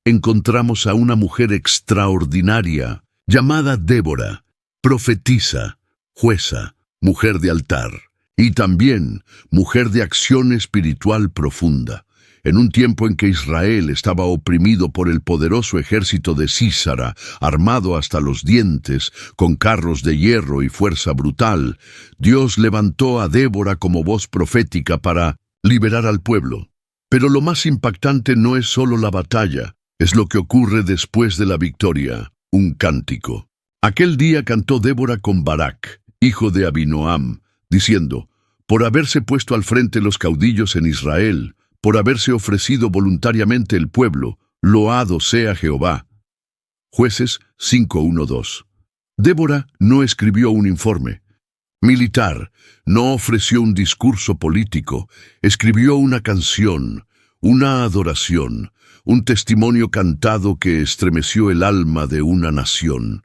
encontramos a una mujer extraordinaria llamada Débora, profetisa, jueza, mujer de altar y también mujer de acción espiritual profunda. En un tiempo en que Israel estaba oprimido por el poderoso ejército de Sísara, armado hasta los dientes, con carros de hierro y fuerza brutal, Dios levantó a Débora como voz profética para liberar al pueblo. Pero lo más impactante no es solo la batalla, es lo que ocurre después de la victoria, un cántico. Aquel día cantó Débora con Barak, hijo de Abinoam, diciendo: por haberse puesto al frente los caudillos en Israel, por haberse ofrecido voluntariamente el pueblo, loado sea Jehová. Jueces 5:1-2. Débora no escribió un informe militar, no ofreció un discurso político, escribió una canción, una adoración, un testimonio cantado que estremeció el alma de una nación,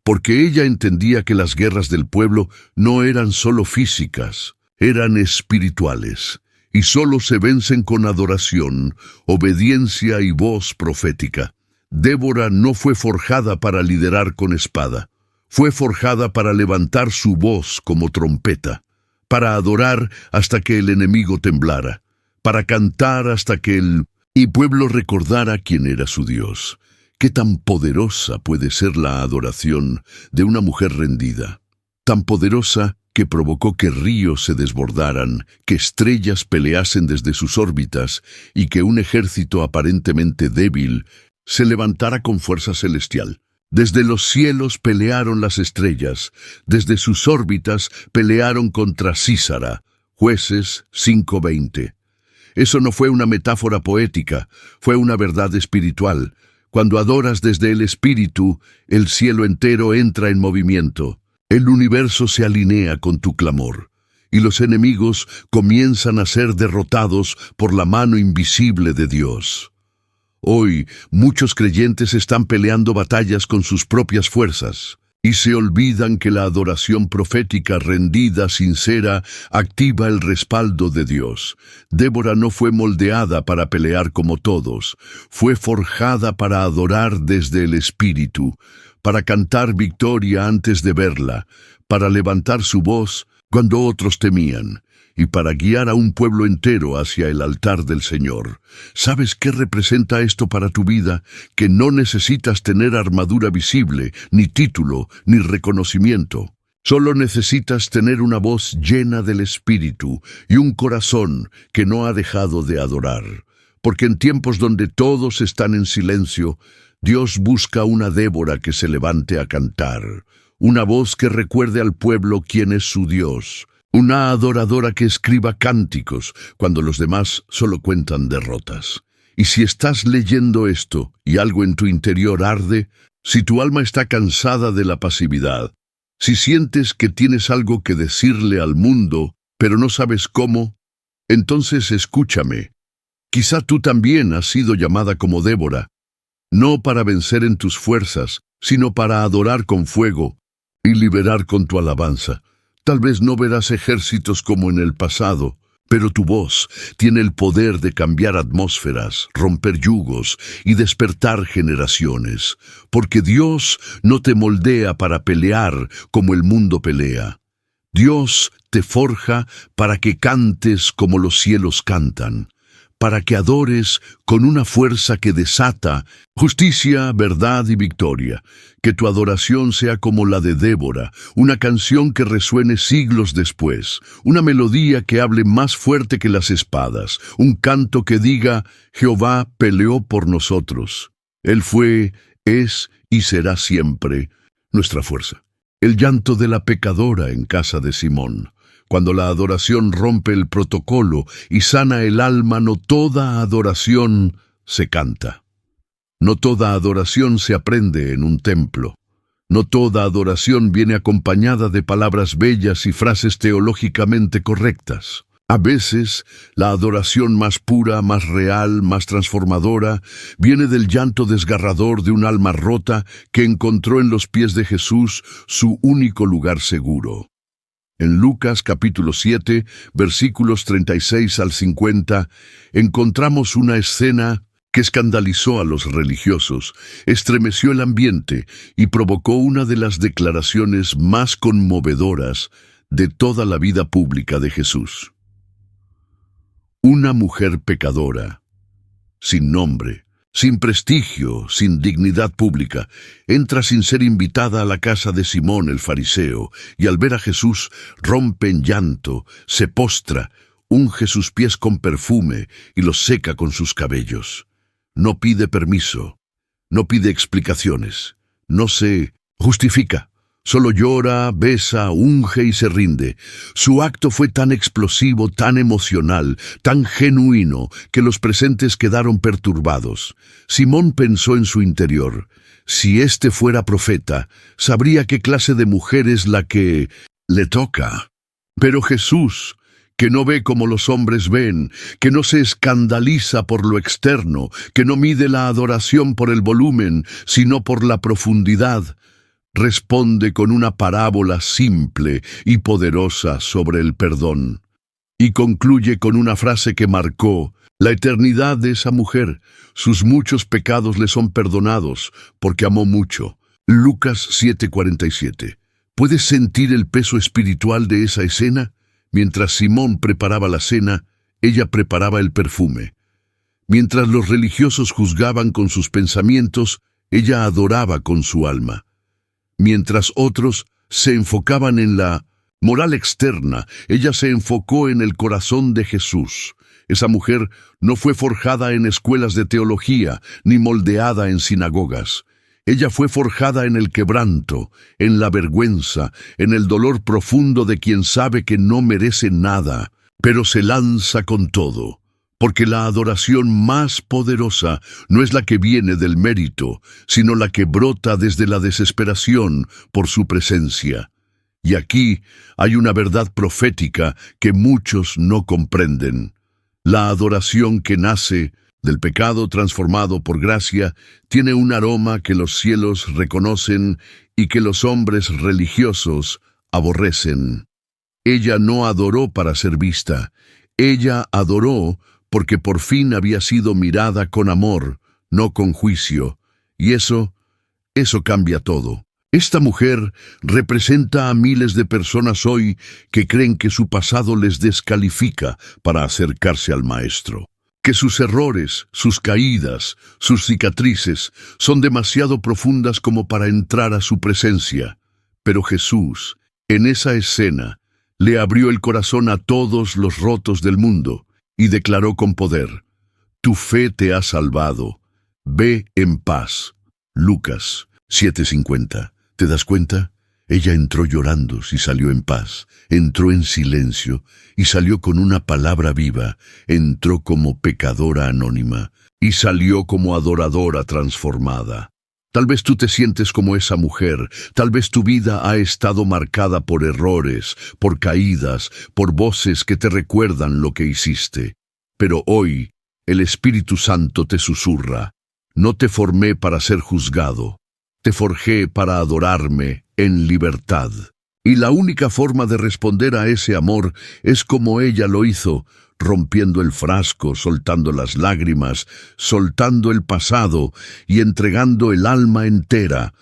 porque ella entendía que las guerras del pueblo no eran solo físicas, eran espirituales. Y solo se vencen con adoración, obediencia y voz profética. Débora no fue forjada para liderar con espada. Fue forjada para levantar su voz como trompeta, para adorar hasta que el enemigo temblara, para cantar hasta que el pueblo recordara quién era su Dios. Qué tan poderosa puede ser la adoración de una mujer rendida. Tan poderosa que provocó que ríos se desbordaran, que estrellas peleasen desde sus órbitas y que un ejército aparentemente débil se levantara con fuerza celestial. Desde los cielos pelearon las estrellas, desde sus órbitas pelearon contra Sísara. Jueces 5:20. Eso no fue una metáfora poética, fue una verdad espiritual. Cuando adoras desde el espíritu, el cielo entero entra en movimiento. El universo se alinea con tu clamor, y los enemigos comienzan a ser derrotados por la mano invisible de Dios. Hoy, muchos creyentes están peleando batallas con sus propias fuerzas, y se olvidan que la adoración profética rendida, sincera, activa el respaldo de Dios. Débora no fue moldeada para pelear como todos, fue forjada para adorar desde el espíritu, para cantar victoria antes de verla, para levantar su voz cuando otros temían, y para guiar a un pueblo entero hacia el altar del Señor. ¿Sabes qué representa esto para tu vida? Que no necesitas tener armadura visible, ni título, ni reconocimiento. Solo necesitas tener una voz llena del Espíritu y un corazón que no ha dejado de adorar. Porque en tiempos donde todos están en silencio, Dios busca una Débora que se levante a cantar, una voz que recuerde al pueblo quién es su Dios, una adoradora que escriba cánticos cuando los demás solo cuentan derrotas. Y si estás leyendo esto y algo en tu interior arde, si tu alma está cansada de la pasividad, si sientes que tienes algo que decirle al mundo, pero no sabes cómo, entonces escúchame. Quizá tú también has sido llamada como Débora, no para vencer en tus fuerzas, sino para adorar con fuego y liberar con tu alabanza. Tal vez no verás ejércitos como en el pasado, pero tu voz tiene el poder de cambiar atmósferas, romper yugos y despertar generaciones, porque Dios no te moldea para pelear como el mundo pelea. Dios te forja para que cantes como los cielos cantan, para que adores con una fuerza que desata justicia, verdad y victoria. Que tu adoración sea como la de Débora, una canción que resuene siglos después, una melodía que hable más fuerte que las espadas, un canto que diga, Jehová peleó por nosotros. Él fue, es y será siempre nuestra fuerza. El llanto de la pecadora en casa de Simón. Cuando la adoración rompe el protocolo y sana el alma, no toda adoración se canta. No toda adoración se aprende en un templo. No toda adoración viene acompañada de palabras bellas y frases teológicamente correctas. A veces, la adoración más pura, más real, más transformadora, viene del llanto desgarrador de un alma rota que encontró en los pies de Jesús su único lugar seguro. En Lucas capítulo 7, versículos 36 al 50, encontramos una escena que escandalizó a los religiosos, estremeció el ambiente y provocó una de las declaraciones más conmovedoras de toda la vida pública de Jesús. Una mujer pecadora, sin nombre, sin prestigio, sin dignidad pública, entra sin ser invitada a la casa de Simón el fariseo, y al ver a Jesús rompe en llanto, se postra, unge sus pies con perfume y los seca con sus cabellos. No pide permiso, no pide explicaciones, no se justifica. Solo llora, besa, unge y se rinde. Su acto fue tan explosivo, tan emocional, tan genuino, que los presentes quedaron perturbados. Simón pensó en su interior, si éste fuera profeta, sabría qué clase de mujer es la que le toca. Pero Jesús, que no ve como los hombres ven, que no se escandaliza por lo externo, que no mide la adoración por el volumen, sino por la profundidad, responde con una parábola simple y poderosa sobre el perdón. Y concluye con una frase que marcó la eternidad de esa mujer. Sus muchos pecados le son perdonados, porque amó mucho. Lucas 7:47. ¿Puedes sentir el peso espiritual de esa escena? Mientras Simón preparaba la cena, ella preparaba el perfume. Mientras los religiosos juzgaban con sus pensamientos, ella adoraba con su alma. Mientras otros se enfocaban en la moral externa, ella se enfocó en el corazón de Jesús. Esa mujer no fue forjada en escuelas de teología, ni moldeada en sinagogas. Ella fue forjada en el quebranto, en la vergüenza, en el dolor profundo de quien sabe que no merece nada, pero se lanza con todo. Porque la adoración más poderosa no es la que viene del mérito, sino la que brota desde la desesperación por su presencia. Y aquí hay una verdad profética que muchos no comprenden. La adoración que nace del pecado transformado por gracia tiene un aroma que los cielos reconocen y que los hombres religiosos aborrecen. Ella no adoró para ser vista, ella adoró porque por fin había sido mirada con amor, no con juicio, y eso cambia todo. Esta mujer representa a miles de personas hoy que creen que su pasado les descalifica para acercarse al Maestro, que sus errores, sus caídas, sus cicatrices son demasiado profundas como para entrar a su presencia. Pero Jesús, en esa escena, le abrió el corazón a todos los rotos del mundo, y declaró con poder, tu fe te ha salvado, ve en paz. Lucas 7:50. ¿Te das cuenta? Ella entró llorando y salió en paz, entró en silencio y salió con una palabra viva, entró como pecadora anónima y salió como adoradora transformada. Tal vez tú te sientes como esa mujer, tal vez tu vida ha estado marcada por errores, por caídas, por voces que te recuerdan lo que hiciste. Pero hoy, el Espíritu Santo te susurra, no te formé para ser juzgado, te forjé para adorarme en libertad. Y la única forma de responder a ese amor es como ella lo hizo, rompiendo el frasco, soltando las lágrimas, soltando el pasado y entregando el alma entera,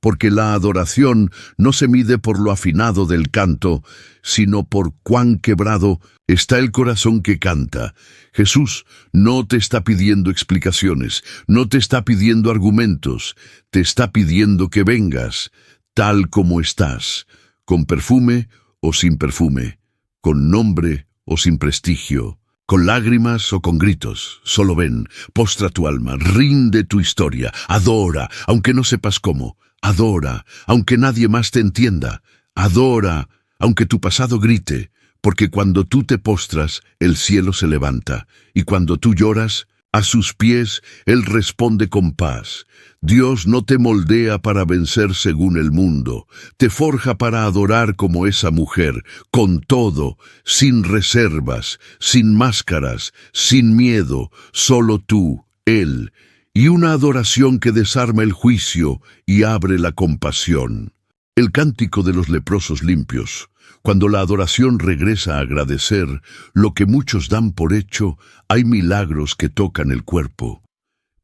porque la adoración no se mide por lo afinado del canto, sino por cuán quebrado está el corazón que canta. Jesús no te está pidiendo explicaciones, no te está pidiendo argumentos, te está pidiendo que vengas, tal como estás, con perfume o sin perfume, con nombre o sin prestigio, con lágrimas o con gritos. Solo ven, postra tu alma, rinde tu historia, adora, aunque no sepas cómo, adora, aunque nadie más te entienda, adora, aunque tu pasado grite, porque cuando tú te postras, el cielo se levanta, y cuando tú lloras, a sus pies Él responde con paz. Dios no te moldea para vencer según el mundo, te forja para adorar como esa mujer, con todo, sin reservas, sin máscaras, sin miedo, solo tú, Él, y una adoración que desarma el juicio y abre la compasión. El cántico de los leprosos limpios. Cuando la adoración regresa a agradecer lo que muchos dan por hecho, hay milagros que tocan el cuerpo.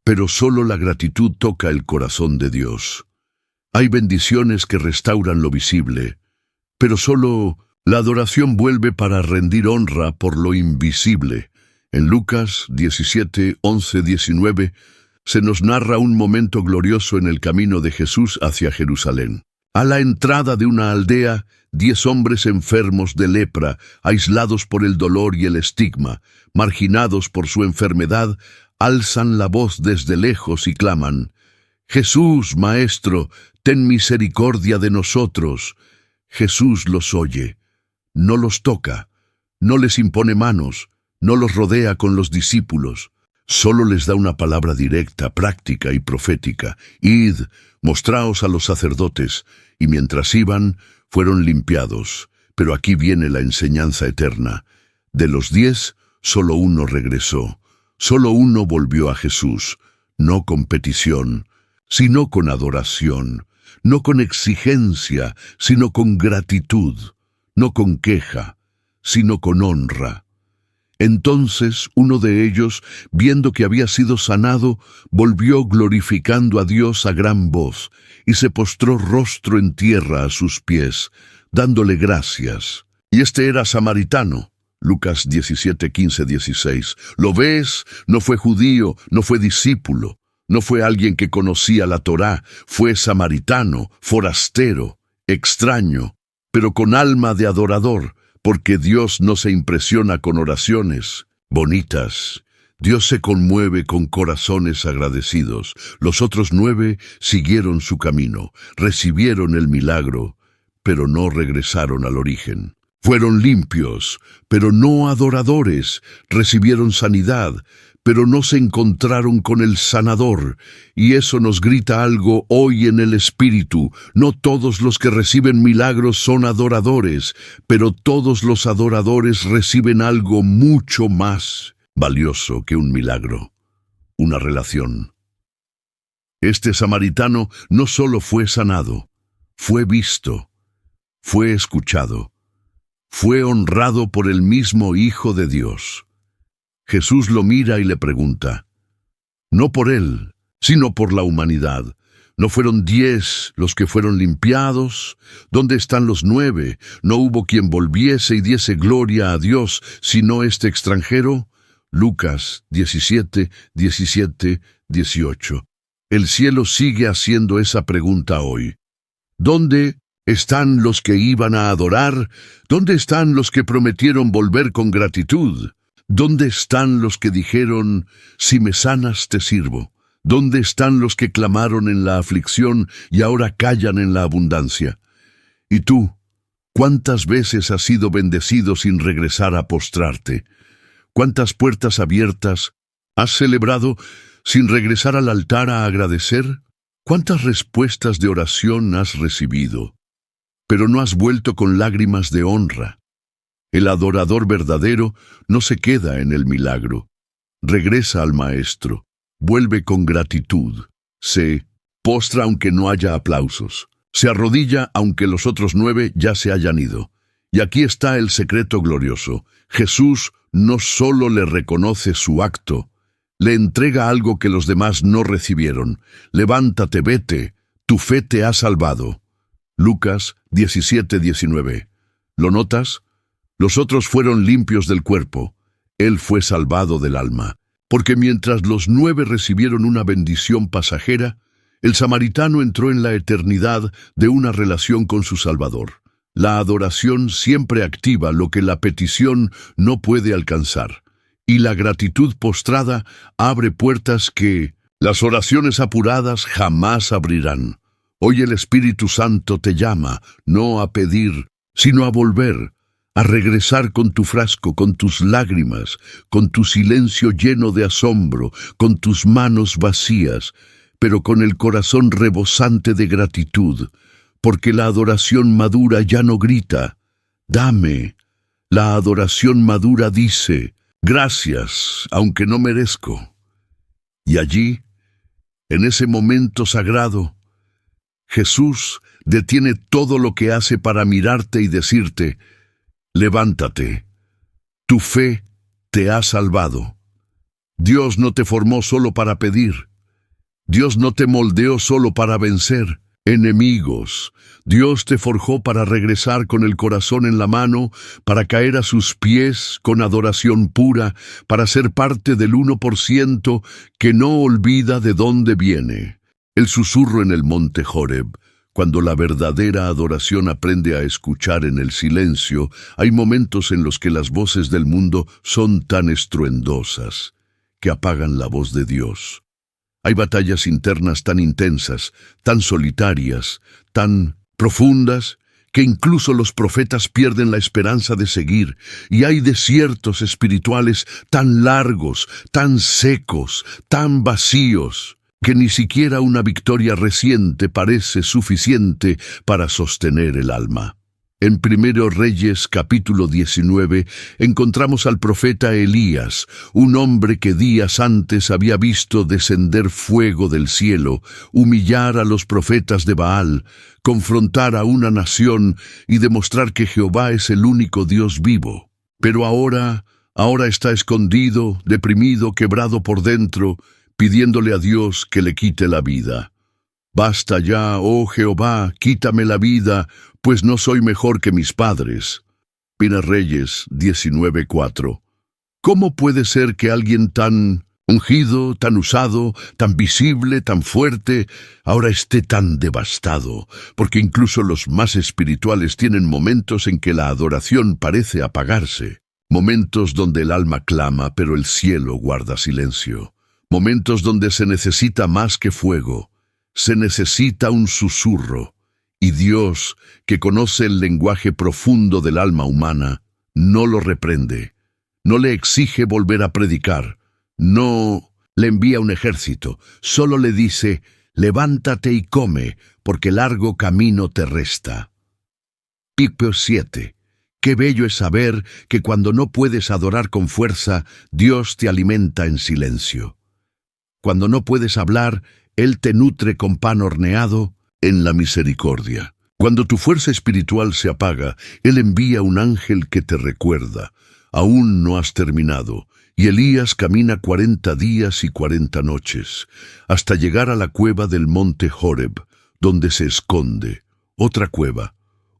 Pero solo la gratitud toca el corazón de Dios. Hay bendiciones que restauran lo visible, pero solo la adoración vuelve para rendir honra por lo invisible. En Lucas 17, 11, 19, se nos narra un momento glorioso en el camino de Jesús hacia Jerusalén. A la entrada de una aldea, 10 hombres enfermos de lepra, aislados por el dolor y el estigma, marginados por su enfermedad, alzan la voz desde lejos y claman: «Jesús, Maestro, ten misericordia de nosotros». Jesús los oye, no los toca, no les impone manos, no los rodea con los discípulos. Solo les da una palabra directa, práctica y profética: «Id, mostraos a los sacerdotes», y mientras iban, fueron limpiados. Pero aquí viene la enseñanza eterna. De los 10, solo uno regresó, solo uno volvió a Jesús, no con petición, sino con adoración, no con exigencia, sino con gratitud, no con queja, sino con honra. Entonces uno de ellos, viendo que había sido sanado, volvió glorificando a Dios a gran voz, y se postró rostro en tierra a sus pies, dándole gracias. Y este era samaritano. Lucas 17, 15, 16. ¿Lo ves? No fue judío, no fue discípulo, no fue alguien que conocía la Torá, fue samaritano, forastero, extraño, pero con alma de adorador, porque Dios no se impresiona con oraciones bonitas. Dios se conmueve con corazones agradecidos. Los otros 9 siguieron su camino, recibieron el milagro, pero no regresaron al origen. Fueron limpios, pero no adoradores. Recibieron sanidad, pero no se encontraron con el sanador. Y eso nos grita algo hoy en el Espíritu. No todos los que reciben milagros son adoradores, pero todos los adoradores reciben algo mucho más valioso que un milagro: una relación. Este samaritano no solo fue sanado, fue visto, fue escuchado, fue honrado por el mismo Hijo de Dios. Jesús lo mira y le pregunta, no por él, sino por la humanidad. ¿No fueron 10 los que fueron limpiados? ¿Dónde están los 9? ¿No hubo quien volviese y diese gloria a Dios, sino este extranjero? Lucas 17, 17, 18. El cielo sigue haciendo esa pregunta hoy. ¿Dónde están los que iban a adorar? ¿Dónde están los que prometieron volver con gratitud? ¿Dónde están los que dijeron, si me sanas te sirvo? ¿Dónde están los que clamaron en la aflicción y ahora callan en la abundancia? ¿Y tú, cuántas veces has sido bendecido sin regresar a postrarte? ¿Cuántas puertas abiertas has celebrado sin regresar al altar a agradecer? ¿Cuántas respuestas de oración has recibido, pero no has vuelto con lágrimas de honra? El adorador verdadero no se queda en el milagro. Regresa al Maestro, vuelve con gratitud, se postra aunque no haya aplausos, se arrodilla aunque los otros 9 ya se hayan ido. Y aquí está el secreto glorioso. Jesús no solo le reconoce su acto, le entrega algo que los demás no recibieron. Levántate, vete, Tu fe te ha salvado. Lucas 17:19. ¿Lo notas? Los otros fueron limpios del cuerpo. Él fue salvado del alma. Porque mientras los 9 recibieron una bendición pasajera, el samaritano entró en la eternidad de una relación con su Salvador. La adoración siempre activa lo que la petición no puede alcanzar, y la gratitud postrada abre puertas que las oraciones apuradas jamás abrirán. Hoy el Espíritu Santo te llama, no a pedir, sino a volver, a regresar con tu frasco, con tus lágrimas, con tu silencio lleno de asombro, con tus manos vacías, pero con el corazón rebosante de gratitud, porque la adoración madura ya no grita, dame. La adoración madura dice, gracias, aunque no merezco. Y allí, en ese momento sagrado, Jesús detiene todo lo que hace para mirarte y decirte, levántate, tu fe te ha salvado. Dios no te formó solo para pedir. Dios no te moldeó solo para vencer enemigos. Dios te forjó para regresar con el corazón en la mano, para caer a sus pies con adoración pura, para ser parte del 1% que no olvida de dónde viene. El susurro en el monte Horeb. Cuando la verdadera adoración aprende a escuchar en el silencio, hay momentos en los que las voces del mundo son tan estruendosas que apagan la voz de Dios. Hay batallas internas tan intensas, tan solitarias, tan profundas, que incluso los profetas pierden la esperanza de seguir, y hay desiertos espirituales tan largos, tan secos, tan vacíos, que ni siquiera una victoria reciente parece suficiente para sostener el alma. En 1 Reyes capítulo 19 encontramos al profeta Elías, un hombre que días antes había visto descender fuego del cielo, humillar a los profetas de Baal, confrontar a una nación y demostrar que Jehová es el único Dios vivo. Pero ahora está escondido, deprimido, quebrado por dentro, pidiéndole a Dios que le quite la vida. Basta ya, oh Jehová, quítame la vida, pues no soy mejor que mis padres. 1 Reyes 19:4. ¿Cómo puede ser que alguien tan ungido, tan usado, tan visible, tan fuerte, ahora esté tan devastado? Porque incluso los más espirituales tienen momentos en que la adoración parece apagarse. Momentos donde el alma clama, pero el cielo guarda silencio. Momentos donde se necesita más que fuego. Se necesita un susurro, y Dios, que conoce el lenguaje profundo del alma humana, no lo reprende, no le exige volver a predicar, no le envía un ejército, solo le dice, levántate y come, porque largo camino te resta. Pipio 7. Qué bello es saber que cuando no puedes adorar con fuerza, Dios te alimenta en silencio. Cuando no puedes hablar, Él te nutre con pan horneado en la misericordia. Cuando tu fuerza espiritual se apaga, Él envía un ángel que te recuerda. Aún no has terminado. Y Elías camina 40 días y 40 noches, hasta llegar a la cueva del monte Horeb, donde se esconde. Otra cueva,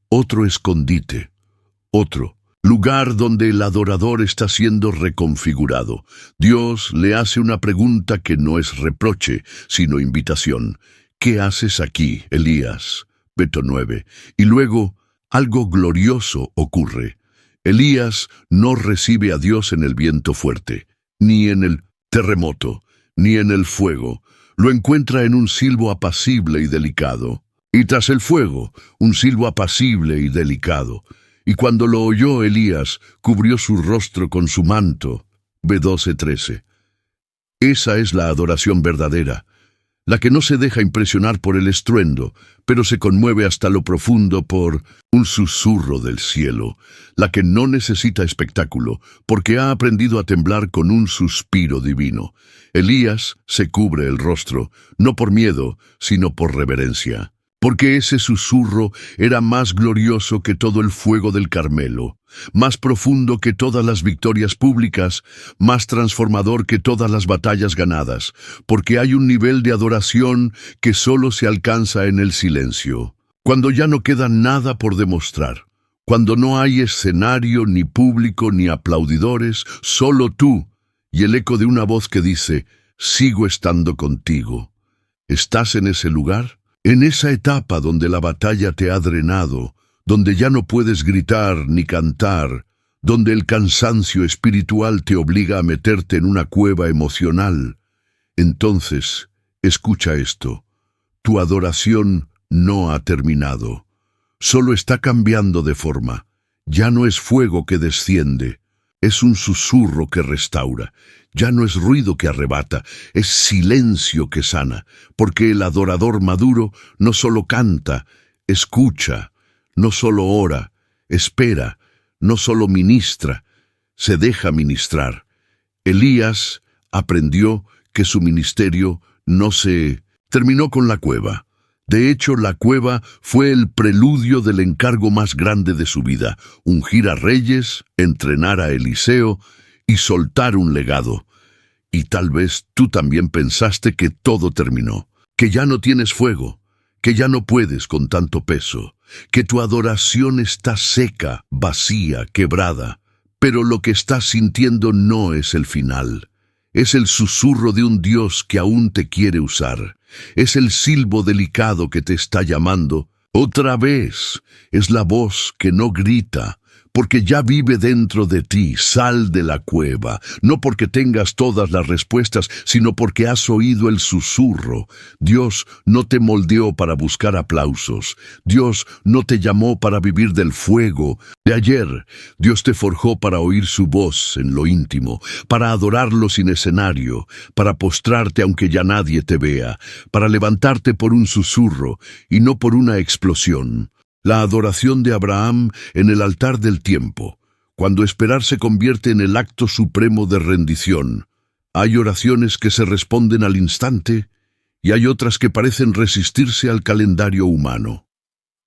otro escondite, otro lugar donde el adorador está siendo reconfigurado. Dios le hace una pregunta que no es reproche, sino invitación. ¿Qué haces aquí, Elías? Veto 9. Y luego, algo glorioso ocurre. Elías no recibe a Dios en el viento fuerte, ni en el terremoto, ni en el fuego. Lo encuentra en un silbo apacible y delicado. Y tras el fuego, un silbo apacible y delicado. Y cuando lo oyó Elías, cubrió su rostro con su manto. B12:13. Esa es la adoración verdadera, la que no se deja impresionar por el estruendo, pero se conmueve hasta lo profundo por un susurro del cielo, la que no necesita espectáculo, porque ha aprendido a temblar con un suspiro divino. Elías se cubre el rostro, no por miedo, sino por reverencia. porque ese susurro era más glorioso que todo el fuego del Carmelo, más profundo que todas las victorias públicas, más transformador que todas las batallas ganadas, porque hay un nivel de adoración que solo se alcanza en el silencio. Cuando ya no queda nada por demostrar, cuando no hay escenario, ni público, ni aplaudidores, solo tú y el eco de una voz que dice, sigo estando contigo. ¿Estás en ese lugar? En esa etapa donde la batalla te ha drenado, donde ya no puedes gritar ni cantar, donde el cansancio espiritual te obliga a meterte en una cueva emocional. Entonces, escucha esto. Tu adoración no ha terminado. Solo está cambiando de forma. Ya no es fuego que desciende. Es un susurro que restaura. Ya no es ruido que arrebata, es silencio que sana, porque el adorador maduro no solo canta, escucha, no solo ora, espera, no solo ministra, se deja ministrar. Elías aprendió que su ministerio no se terminó con la cueva. De hecho, la cueva fue el preludio del encargo más grande de su vida, ungir a reyes, entrenar a Eliseo y soltar un legado. Y tal vez tú también pensaste que todo terminó, que ya no tienes fuego, que ya no puedes con tanto peso, que tu adoración está seca, vacía, quebrada. Pero lo que estás sintiendo no es el final. Es el susurro de un Dios que aún te quiere usar. Es el silbo delicado que te está llamando. Otra vez, es la voz que no grita, porque ya vive dentro de ti. Sal de la cueva, no porque tengas todas las respuestas, sino porque has oído el susurro. Dios no te moldeó para buscar aplausos. Dios no te llamó para vivir del fuego de ayer. Dios te forjó para oír su voz en lo íntimo, para adorarlo sin escenario, para postrarte aunque ya nadie te vea, para levantarte por un susurro y no por una explosión. La adoración de Abraham en el altar del tiempo, cuando esperar se convierte en el acto supremo de rendición. Hay oraciones que se responden al instante y hay otras que parecen resistirse al calendario humano.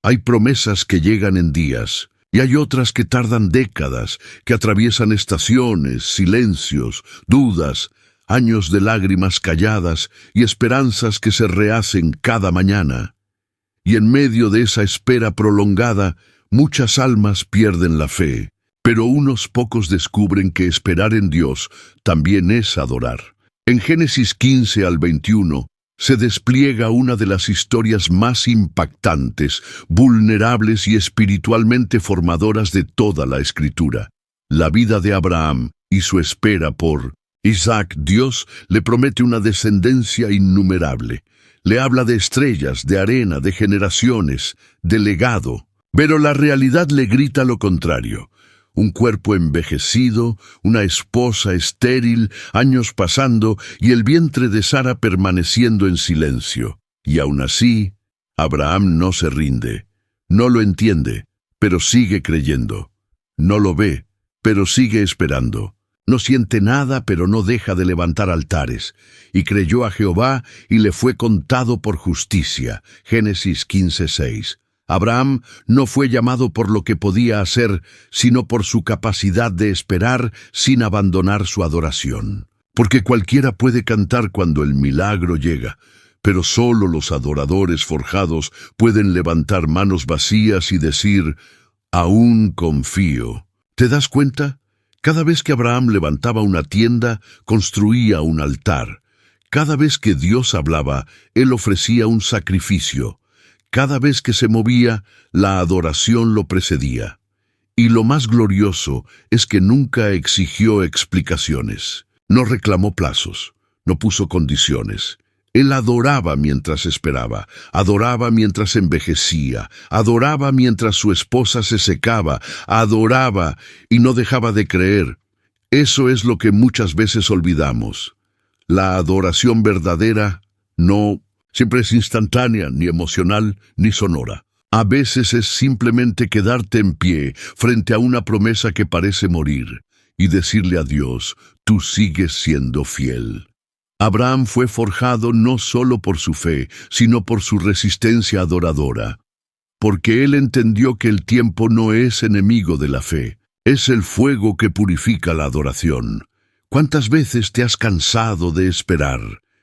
Hay promesas que llegan en días y hay otras que tardan décadas, que atraviesan estaciones, silencios, dudas, años de lágrimas calladas y esperanzas que se rehacen cada mañana. Y en medio de esa espera prolongada, muchas almas pierden la fe, pero unos pocos descubren que esperar en Dios también es adorar. En Génesis 15 al 21 se despliega una de las historias más impactantes, vulnerables y espiritualmente formadoras de toda la Escritura. La vida de Abraham y su espera por Isaac. Dios le promete una descendencia innumerable. Le habla de estrellas, de arena, de generaciones, de legado. Pero la realidad le grita lo contrario. Un cuerpo envejecido, una esposa estéril, años pasando y el vientre de Sara permaneciendo en silencio. Y aún así, Abraham no se rinde. No lo entiende, pero sigue creyendo. No lo ve, pero sigue esperando. No siente nada, pero no deja de levantar altares. Y creyó a Jehová, y le fue contado por justicia. Génesis 15:6. Abraham no fue llamado por lo que podía hacer, sino por su capacidad de esperar sin abandonar su adoración. Porque cualquiera puede cantar cuando el milagro llega, pero solo los adoradores forjados pueden levantar manos vacías y decir, aún confío. ¿Te das cuenta? Cada vez que Abraham levantaba una tienda, construía un altar. Cada vez que Dios hablaba, él ofrecía un sacrificio. Cada vez que se movía, la adoración lo precedía. Y lo más glorioso es que nunca exigió explicaciones. No reclamó plazos, no puso condiciones. Él adoraba mientras esperaba, adoraba mientras envejecía, adoraba mientras su esposa se secaba, adoraba y no dejaba de creer. Eso es lo que muchas veces olvidamos. La adoración verdadera no siempre es instantánea, ni emocional, ni sonora. A veces es simplemente quedarte en pie frente a una promesa que parece morir y decirle a Dios, tú sigues siendo fiel. Abraham fue forjado no solo por su fe, sino por su resistencia adoradora. Porque él entendió que el tiempo no es enemigo de la fe, es el fuego que purifica la adoración. ¿Cuántas veces te has cansado de esperar?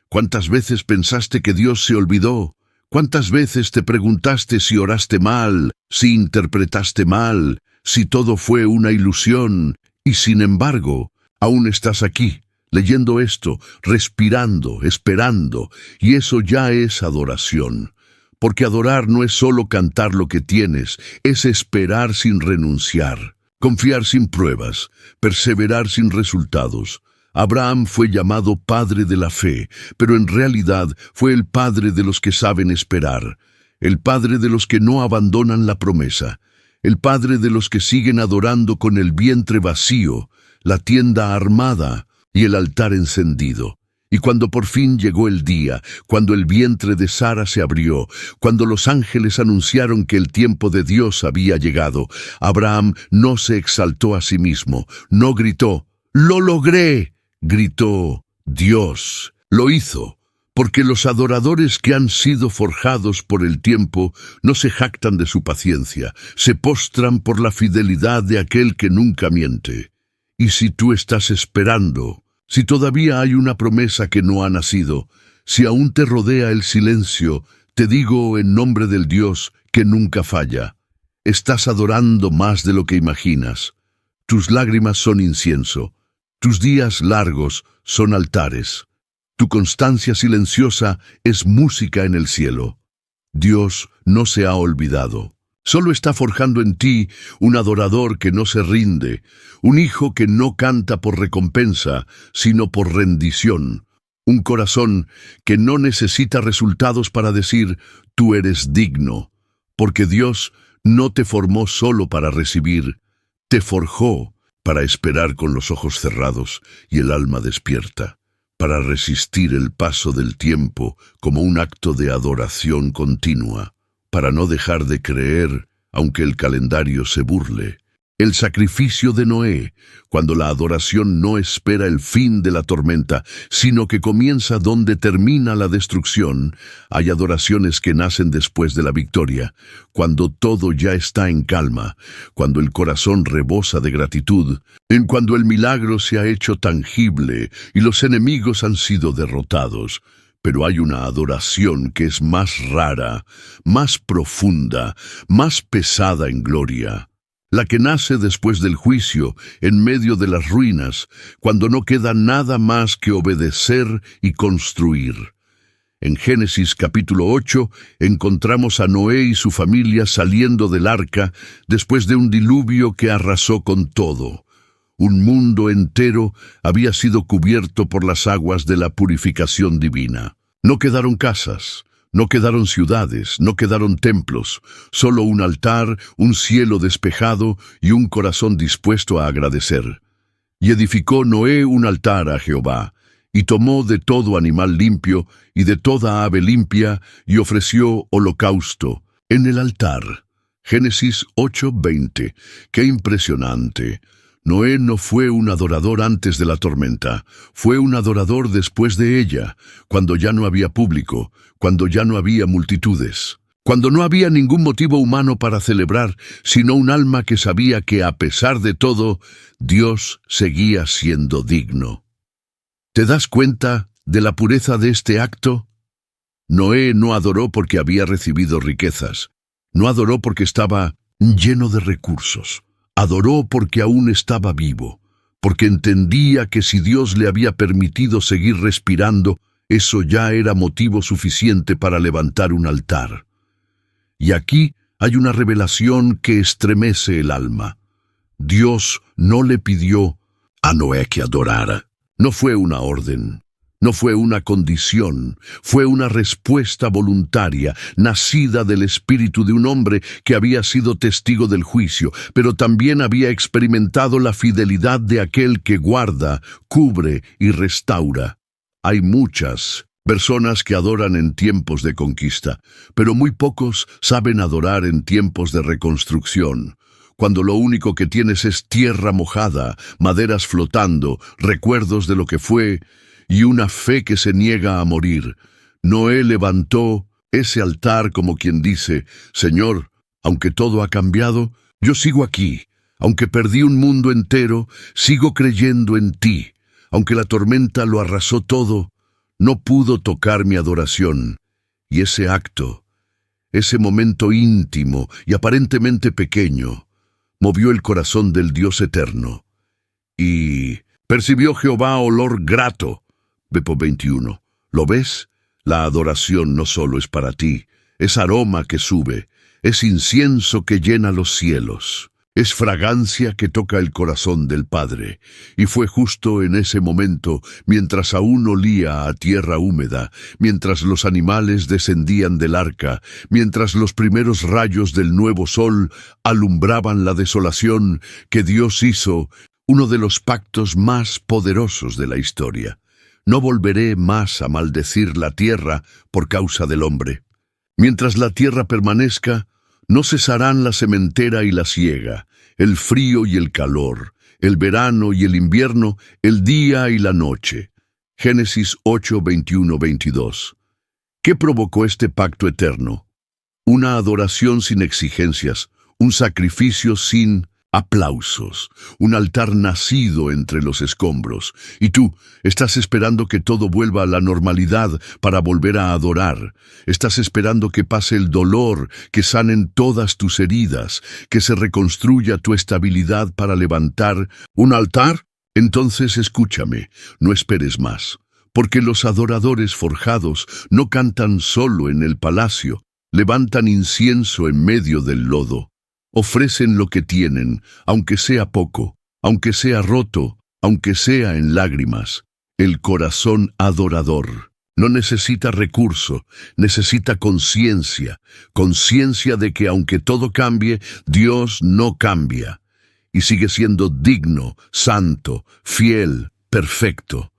¿Cuántas veces pensaste que Dios se olvidó? ¿Cuántas veces te preguntaste si oraste mal, si interpretaste mal, si todo fue una ilusión? Y sin embargo, aún estás aquí, leyendo esto, respirando, esperando, y eso ya es adoración. Porque adorar no es solo cantar lo que tienes, es esperar sin renunciar, confiar sin pruebas, perseverar sin resultados. Abraham fue llamado padre de la fe, pero en realidad fue el padre de los que saben esperar, el padre de los que no abandonan la promesa, el padre de los que siguen adorando con el vientre vacío, la tienda armada y el altar encendido. Y cuando por fin llegó el día, cuando el vientre de Sara se abrió, cuando los ángeles anunciaron que el tiempo de Dios había llegado, Abraham no se exaltó a sí mismo, no gritó, «¡Lo logré!», gritó, «Dios lo hizo». Porque los adoradores que han sido forjados por el tiempo no se jactan de su paciencia, se postran por la fidelidad de aquel que nunca miente. Y si tú estás esperando, si todavía hay una promesa que no ha nacido, si aún te rodea el silencio, te digo en nombre del Dios que nunca falla. Estás adorando más de lo que imaginas. Tus lágrimas son incienso. Tus días largos son altares. Tu constancia silenciosa es música en el cielo. Dios no se ha olvidado. Solo está forjando en ti un adorador que no se rinde, un hijo que no canta por recompensa, sino por rendición, un corazón que no necesita resultados para decir, tú eres digno, porque Dios no te formó solo para recibir, te forjó para esperar con los ojos cerrados y el alma despierta, para resistir el paso del tiempo como un acto de adoración continua, para no dejar de creer, aunque el calendario se burle. El sacrificio de Noé, cuando la adoración no espera el fin de la tormenta, sino que comienza donde termina la destrucción. Hay adoraciones que nacen después de la victoria, cuando todo ya está en calma, cuando el corazón rebosa de gratitud, en cuando el milagro se ha hecho tangible y los enemigos han sido derrotados. Pero hay una adoración que es más rara, más profunda, más pesada en gloria. La que nace después del juicio, en medio de las ruinas, cuando no queda nada más que obedecer y construir. En Génesis capítulo 8 encontramos a Noé y su familia saliendo del arca después de un diluvio que arrasó con todo. Un mundo entero había sido cubierto por las aguas de la purificación divina. No quedaron casas, no quedaron ciudades, no quedaron templos, solo un altar, un cielo despejado y un corazón dispuesto a agradecer. Y edificó Noé un altar a Jehová, y tomó de todo animal limpio y de toda ave limpia, y ofreció holocausto en el altar. Génesis 8:20. ¡Qué impresionante! Noé no fue un adorador antes de la tormenta, fue un adorador después de ella, cuando ya no había público, cuando ya no había multitudes, cuando no había ningún motivo humano para celebrar, sino un alma que sabía que a pesar de todo, Dios seguía siendo digno. ¿Te das cuenta de la pureza de este acto? Noé no adoró porque había recibido riquezas, no adoró porque estaba lleno de recursos. Adoró porque aún estaba vivo, porque entendía que si Dios le había permitido seguir respirando, eso ya era motivo suficiente para levantar un altar. Y aquí hay una revelación que estremece el alma. Dios no le pidió a Noé que adorara. No fue una orden. No fue una condición, fue una respuesta voluntaria, nacida del espíritu de un hombre que había sido testigo del juicio, pero también había experimentado la fidelidad de aquel que guarda, cubre y restaura. Hay muchas personas que adoran en tiempos de conquista, pero muy pocos saben adorar en tiempos de reconstrucción. Cuando lo único que tienes es tierra mojada, maderas flotando, recuerdos de lo que fue, y una fe que se niega a morir. Noé levantó ese altar como quien dice: Señor, aunque todo ha cambiado, yo sigo aquí. Aunque perdí un mundo entero, sigo creyendo en ti. Aunque la tormenta lo arrasó todo, no pudo tocar mi adoración. Y ese acto, ese momento íntimo y aparentemente pequeño, movió el corazón del Dios eterno. Y percibió Jehová olor grato. Vepo 21. ¿Lo ves? La adoración no solo es para ti, es aroma que sube, es incienso que llena los cielos. Es fragancia que toca el corazón del Padre. Y fue justo en ese momento, mientras aún olía a tierra húmeda, mientras los animales descendían del arca, mientras los primeros rayos del nuevo sol alumbraban la desolación, que Dios hizo uno de los pactos más poderosos de la historia. No volveré más a maldecir la tierra por causa del hombre. Mientras la tierra permanezca, no cesarán la sementera y la siega, el frío y el calor, el verano y el invierno, el día y la noche. Génesis 8, 21, 22. ¿Qué provocó este pacto eterno? Una adoración sin exigencias, un sacrificio sin aplausos, un altar nacido entre los escombros. Y tú estás esperando que todo vuelva a la normalidad para volver a adorar. Estás esperando que pase el dolor, que sanen todas tus heridas, que se reconstruya tu estabilidad para levantar un altar. Entonces escúchame, no esperes más, porque los adoradores forjados no cantan solo en el palacio, levantan incienso en medio del lodo. Ofrecen lo que tienen, aunque sea poco, aunque sea roto, aunque sea en lágrimas. El corazón adorador no necesita recurso, necesita conciencia, conciencia de que aunque todo cambie, Dios no cambia, y sigue siendo digno, santo, fiel, perfecto.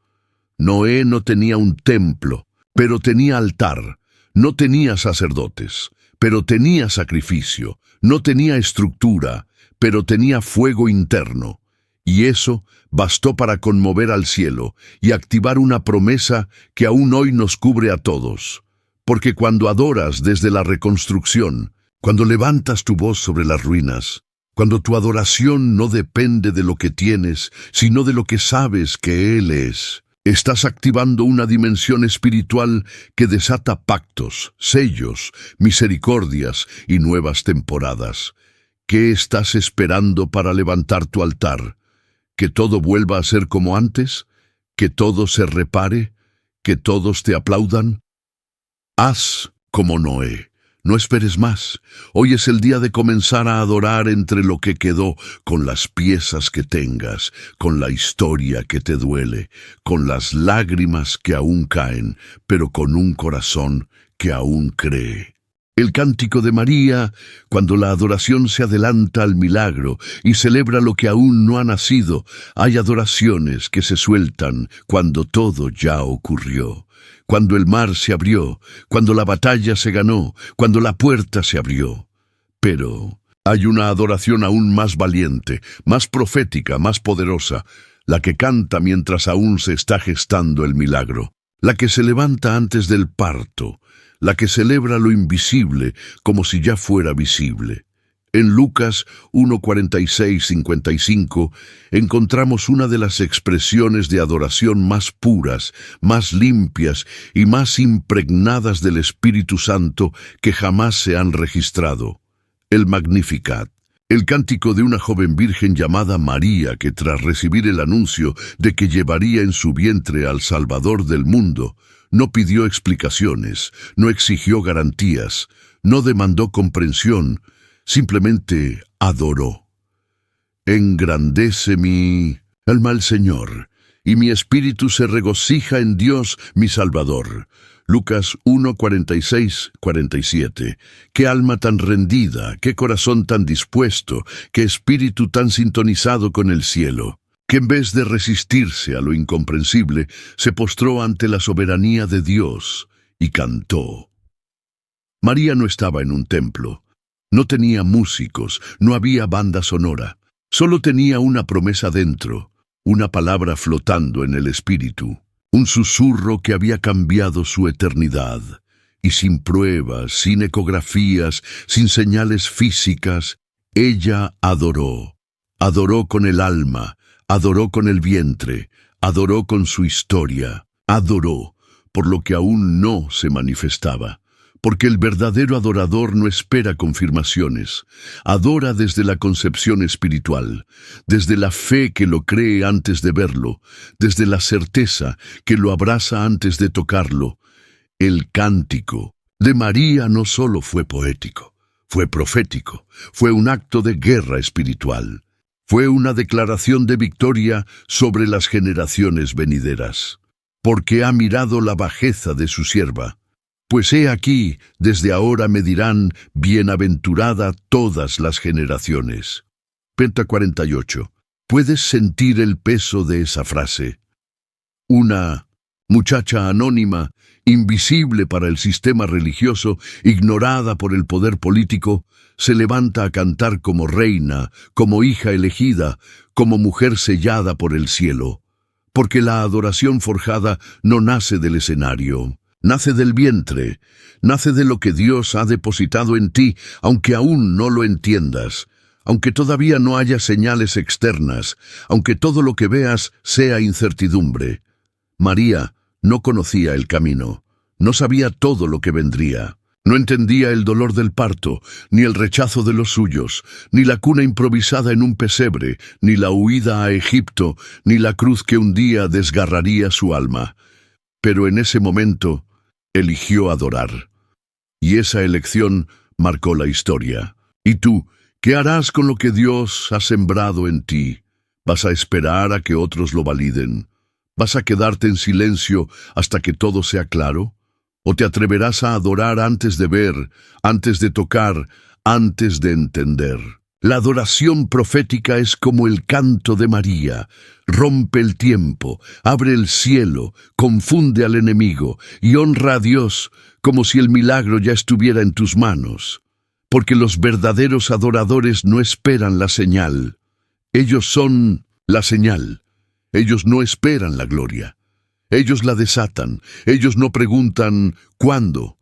Noé no tenía un templo, pero tenía altar, no tenía sacerdotes, pero tenía sacrificio, no tenía estructura, pero tenía fuego interno. Y eso bastó para conmover al cielo y activar una promesa que aún hoy nos cubre a todos. Porque cuando adoras desde la reconstrucción, cuando levantas tu voz sobre las ruinas, cuando tu adoración no depende de lo que tienes, sino de lo que sabes que Él es, estás activando una dimensión espiritual que desata pactos, sellos, misericordias y nuevas temporadas. ¿Qué estás esperando para levantar tu altar? ¿Que todo vuelva a ser como antes? ¿Que todo se repare? ¿Que todos te aplaudan? Haz como Noé. No esperes más. Hoy es el día de comenzar a adorar entre lo que quedó, con las piezas que tengas, con la historia que te duele, con las lágrimas que aún caen, pero con un corazón que aún cree. El cántico de María, cuando la adoración se adelanta al milagro y celebra lo que aún no ha nacido. Hay adoraciones que se sueltan cuando todo ya ocurrió. Cuando el mar se abrió, cuando la batalla se ganó, cuando la puerta se abrió. Pero hay una adoración aún más valiente, más profética, más poderosa, la que canta mientras aún se está gestando el milagro, la que se levanta antes del parto, la que celebra lo invisible como si ya fuera visible. En Lucas 1:46-55 encontramos una de las expresiones de adoración más puras, más limpias y más impregnadas del Espíritu Santo que jamás se han registrado. El Magnificat, el cántico de una joven virgen llamada María que tras recibir el anuncio de que llevaría en su vientre al Salvador del mundo, no pidió explicaciones, no exigió garantías, no demandó comprensión, simplemente adoró. Engrandece mi alma al Señor, y mi espíritu se regocija en Dios mi Salvador. Lucas 1:46-47. Qué alma tan rendida, qué corazón tan dispuesto, qué espíritu tan sintonizado con el cielo, que en vez de resistirse a lo incomprensible, se postró ante la soberanía de Dios y cantó. María no estaba en un templo. No tenía músicos, no había banda sonora. Solo tenía una promesa dentro, una palabra flotando en el espíritu. un susurro que había cambiado su eternidad. Y sin pruebas, sin ecografías, sin señales físicas, ella adoró. Adoró con el alma, adoró con el vientre, adoró con su historia, adoró por lo que aún no se manifestaba. Porque el verdadero adorador no espera confirmaciones, adora desde la concepción espiritual, desde la fe que lo cree antes de verlo, desde la certeza que lo abraza antes de tocarlo. El cántico de María no solo fue poético, fue profético, fue un acto de guerra espiritual, fue una declaración de victoria sobre las generaciones venideras, porque ha mirado la bajeza de su sierva. Pues he aquí, desde ahora me dirán, bienaventurada todas las generaciones. Penta 48. ¿Puedes sentir el peso de esa frase? Una muchacha anónima, invisible para el sistema religioso, ignorada por el poder político, se levanta a cantar como reina, como hija elegida, como mujer sellada por el cielo. Porque la adoración forjada no nace del escenario. Nace del vientre, nace de lo que Dios ha depositado en ti, aunque aún no lo entiendas, aunque todavía no haya señales externas, aunque todo lo que veas sea incertidumbre. María no conocía el camino, no sabía todo lo que vendría. No entendía el dolor del parto, ni el rechazo de los suyos, ni la cuna improvisada en un pesebre, ni la huida a Egipto, ni la cruz que un día desgarraría su alma. Pero en ese momento eligió adorar. Y esa elección marcó la historia. ¿Y tú, qué harás con lo que Dios ha sembrado en ti? ¿Vas a esperar a que otros lo validen? ¿Vas a quedarte en silencio hasta que todo sea claro? ¿O te atreverás a adorar antes de ver, antes de tocar, antes de entender? La adoración profética es como el canto de María. Rompe el tiempo, abre el cielo, confunde al enemigo y honra a Dios como si el milagro ya estuviera en tus manos. Porque los verdaderos adoradores no esperan la señal. Ellos son la señal. Ellos no esperan la gloria. Ellos la desatan. Ellos no preguntan ¿cuándo?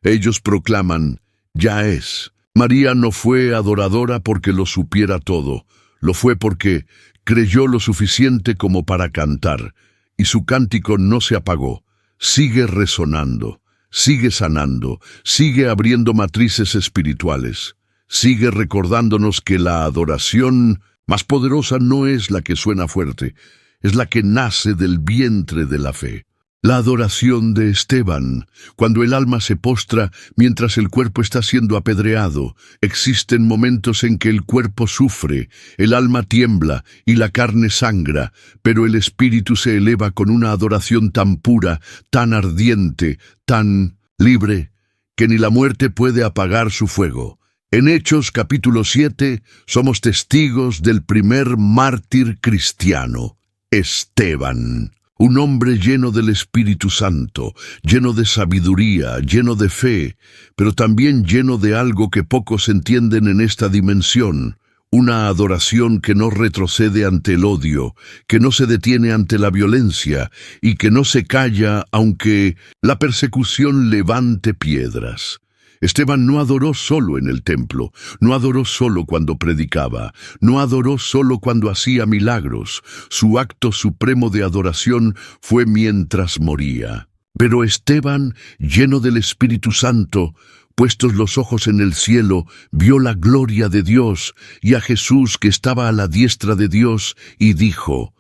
Ellos proclaman ya es. María no fue adoradora porque lo supiera todo, lo fue porque creyó lo suficiente como para cantar, y su cántico no se apagó, sigue resonando, sigue sanando, sigue abriendo matrices espirituales, sigue recordándonos que la adoración más poderosa no es la que suena fuerte, es la que nace del vientre de la fe. La adoración de Esteban, cuando el alma se postra mientras el cuerpo está siendo apedreado. Existen momentos en que el cuerpo sufre, el alma tiembla y la carne sangra, pero el espíritu se eleva con una adoración tan pura, tan ardiente, tan libre, que ni la muerte puede apagar su fuego. En Hechos capítulo 7 somos testigos del primer mártir cristiano, Esteban. Un hombre lleno del Espíritu Santo, lleno de sabiduría, lleno de fe, pero también lleno de algo que pocos entienden en esta dimensión, una adoración que no retrocede ante el odio, que no se detiene ante la violencia y que no se calla aunque la persecución levante piedras. Esteban no adoró solo en el templo, no adoró solo cuando predicaba, no adoró solo cuando hacía milagros. Su acto supremo de adoración fue mientras moría. Pero Esteban, lleno del Espíritu Santo, puestos los ojos en el cielo, vio la gloria de Dios y a Jesús que estaba a la diestra de Dios y dijo: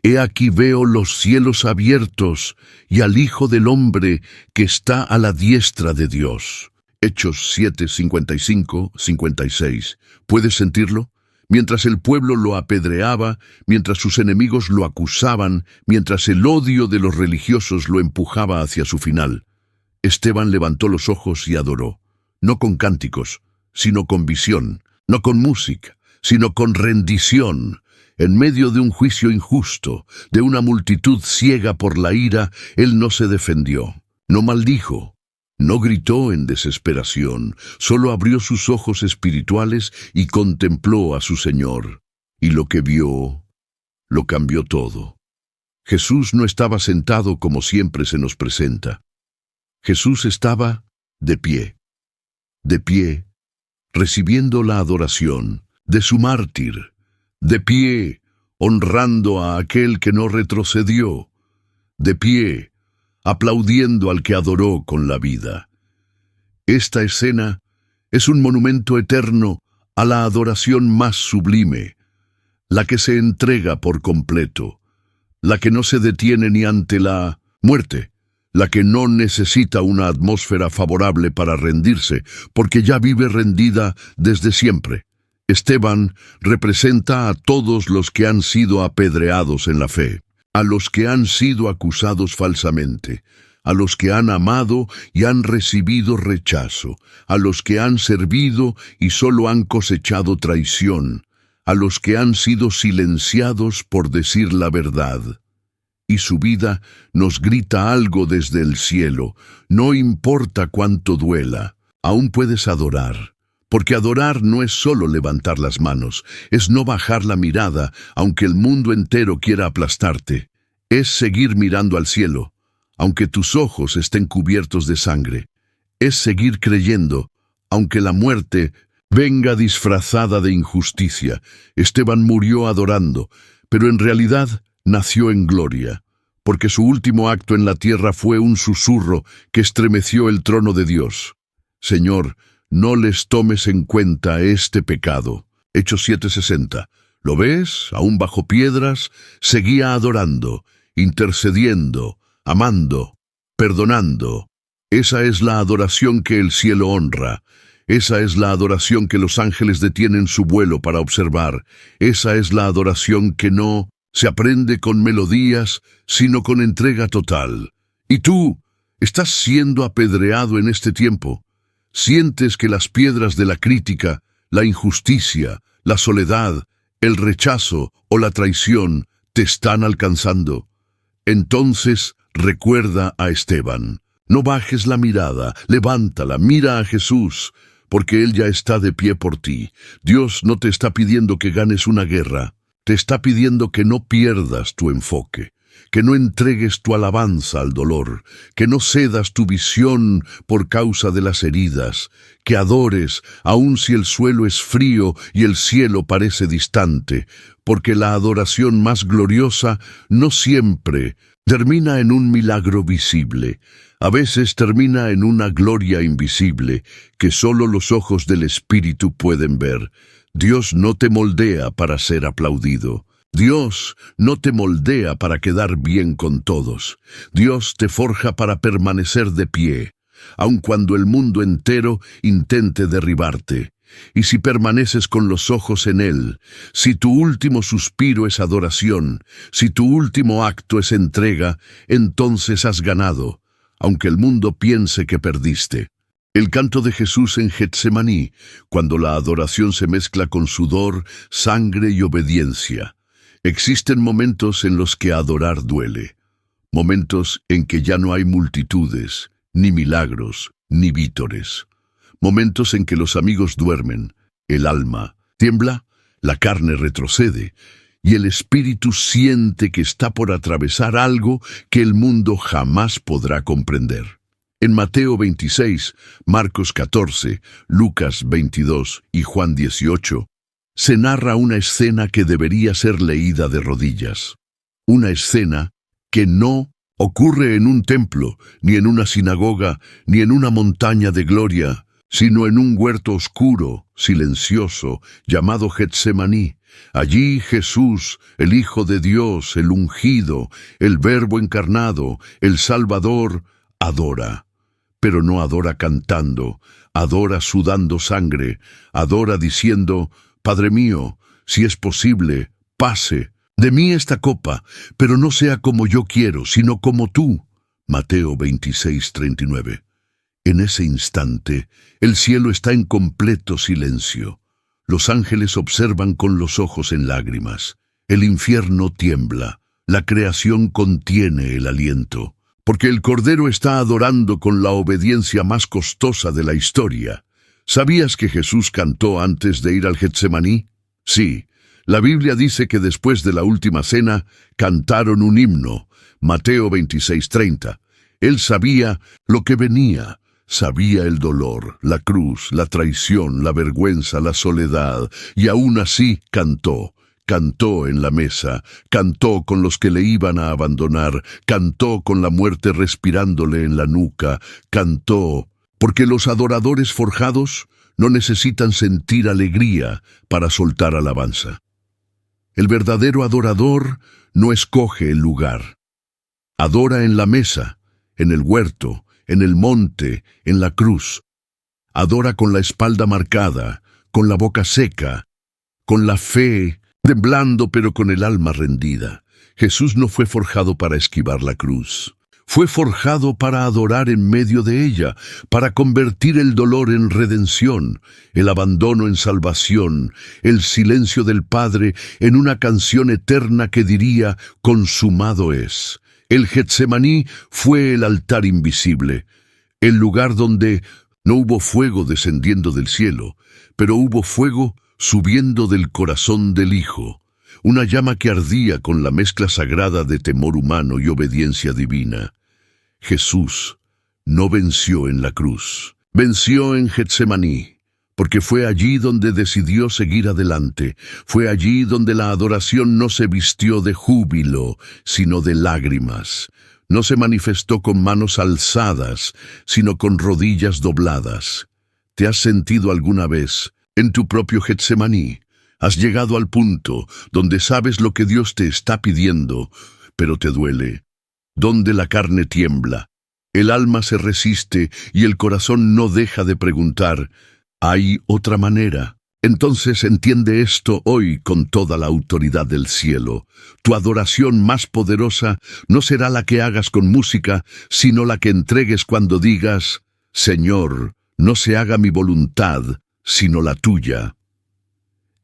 He aquí veo los cielos abiertos y al Hijo del Hombre que está a la diestra de Dios. Hechos 7, 55, 56. ¿Puedes sentirlo? Mientras el pueblo lo apedreaba, mientras sus enemigos lo acusaban, mientras el odio de los religiosos lo empujaba hacia su final, Esteban levantó los ojos y adoró, no con cánticos, sino con visión, no con música, sino con rendición. En medio de un juicio injusto, de una multitud ciega por la ira, él no se defendió, no maldijo. No gritó en desesperación, solo abrió sus ojos espirituales y contempló a su Señor. Y lo que vio, lo cambió todo. Jesús no estaba sentado como siempre se nos presenta. Jesús estaba de pie, recibiendo la adoración de su mártir, de pie, honrando a aquel que no retrocedió, de pie, aplaudiendo al que adoró con la vida. Esta escena es un monumento eterno a la adoración más sublime, la que se entrega por completo, la que no se detiene ni ante la muerte, la que no necesita una atmósfera favorable para rendirse, porque ya vive rendida desde siempre. Esteban representa a todos los que han sido apedreados en la fe, a los que han sido acusados falsamente, a los que han amado y han recibido rechazo, a los que han servido y solo han cosechado traición, a los que han sido silenciados por decir la verdad. Y su vida nos grita algo desde el cielo: no importa cuánto duela, aún puedes adorar. Porque adorar no es solo levantar las manos, es no bajar la mirada, aunque el mundo entero quiera aplastarte. Es seguir mirando al cielo, aunque tus ojos estén cubiertos de sangre. Es seguir creyendo, aunque la muerte venga disfrazada de injusticia. Esteban murió adorando, pero en realidad nació en gloria, porque su último acto en la tierra fue un susurro que estremeció el trono de Dios. Señor, no les tomes en cuenta este pecado. Hechos 7:60. ¿Lo ves? Aún bajo piedras, seguía adorando, intercediendo, amando, perdonando. Esa es la adoración que el cielo honra. Esa es la adoración que los ángeles detienen su vuelo para observar. Esa es la adoración que no se aprende con melodías, sino con entrega total. Y tú, estás siendo apedreado en este tiempo. Sientes que las piedras de la crítica, la injusticia, la soledad, el rechazo o la traición te están alcanzando. Entonces recuerda a Esteban. No bajes la mirada, levántala, mira a Jesús, porque Él ya está de pie por ti. Dios no te está pidiendo que ganes una guerra. Te está pidiendo que no pierdas tu enfoque, que no entregues tu alabanza al dolor, que no cedas tu visión por causa de las heridas, que adores aun si el suelo es frío y el cielo parece distante, porque la adoración más gloriosa no siempre termina en un milagro visible. A veces termina en una gloria invisible que solo los ojos del Espíritu pueden ver. Dios no te moldea para ser aplaudido. Dios no te moldea para quedar bien con todos. Dios te forja para permanecer de pie, aun cuando el mundo entero intente derribarte. Y si permaneces con los ojos en Él, si tu último suspiro es adoración, si tu último acto es entrega, entonces has ganado, aunque el mundo piense que perdiste. El canto de Jesús en Getsemaní, cuando la adoración se mezcla con sudor, sangre y obediencia. Existen momentos en los que adorar duele, momentos en que ya no hay multitudes, ni milagros, ni vítores, momentos en que los amigos duermen, el alma tiembla, la carne retrocede, y el espíritu siente que está por atravesar algo que el mundo jamás podrá comprender. En Mateo 26, Marcos 14, Lucas 22 y Juan 18, se narra una escena que debería ser leída de rodillas. Una escena que no ocurre en un templo, ni en una sinagoga, ni en una montaña de gloria, sino en un huerto oscuro, silencioso, llamado Getsemaní. Allí Jesús, el Hijo de Dios, el ungido, el Verbo encarnado, el Salvador, adora. Pero no adora cantando, adora sudando sangre, adora diciendo: Padre mío, si es posible, pase de mí esta copa, pero no sea como yo quiero, sino como tú. Mateo 26:39. En ese instante, el cielo está en completo silencio. Los ángeles observan con los ojos en lágrimas. El infierno tiembla. La creación contiene el aliento. Porque el Cordero está adorando con la obediencia más costosa de la historia. ¿Sabías que Jesús cantó antes de ir al Getsemaní? Sí, La Biblia dice que después de la última cena cantaron un himno, Mateo 26:30. Él sabía lo que venía, sabía el dolor, la cruz, la traición, la vergüenza, la soledad, y aún así cantó. Cantó en la mesa, cantó con los que le iban a abandonar, cantó con la muerte respirándole en la nuca, cantó, porque los adoradores forjados no necesitan sentir alegría para soltar alabanza. El verdadero adorador no escoge el lugar. Adora en la mesa, en el huerto, en el monte, en la cruz. Adora con la espalda marcada, con la boca seca, con la fe temblando pero con el alma rendida. Jesús no fue forjado para esquivar la cruz. Fue forjado para adorar en medio de ella, para convertir el dolor en redención, el abandono en salvación, el silencio del Padre en una canción eterna que diría, consumado es. El Getsemaní fue el altar invisible, el lugar donde no hubo fuego descendiendo del cielo, pero hubo fuego subiendo del corazón del Hijo, una llama que ardía con la mezcla sagrada de temor humano y obediencia divina. Jesús no venció en la cruz, venció en Getsemaní, porque fue allí donde decidió seguir adelante, fue allí donde la adoración no se vistió de júbilo, sino de lágrimas. No se manifestó con manos alzadas, sino con rodillas dobladas. ¿Te has sentido alguna vez en tu propio Getsemaní? Has llegado al punto donde sabes lo que Dios te está pidiendo, pero te duele, donde la carne tiembla, el alma se resiste y el corazón no deja de preguntar, ¿hay otra manera? Entonces entiende esto hoy con toda la autoridad del cielo. Tu adoración más poderosa no será la que hagas con música, sino la que entregues cuando digas, Señor, no se haga mi voluntad, sino la tuya.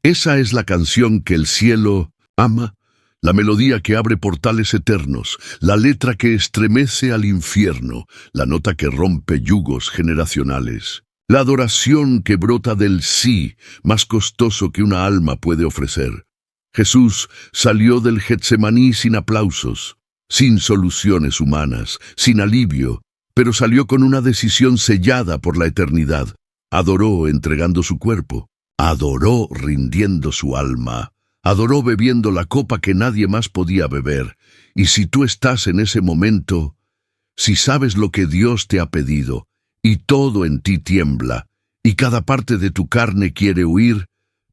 Esa es la canción que el cielo ama, la melodía que abre portales eternos, la letra que estremece al infierno, la nota que rompe yugos generacionales. La adoración que brota del sí, más costoso que una alma puede ofrecer. Jesús salió del Getsemaní sin aplausos, sin soluciones humanas, sin alivio, pero salió con una decisión sellada por la eternidad. Adoró entregando su cuerpo, adoró rindiendo su alma, adoró bebiendo la copa que nadie más podía beber. Y si tú estás en ese momento, si sabes lo que Dios te ha pedido, y todo en ti tiembla, y cada parte de tu carne quiere huir,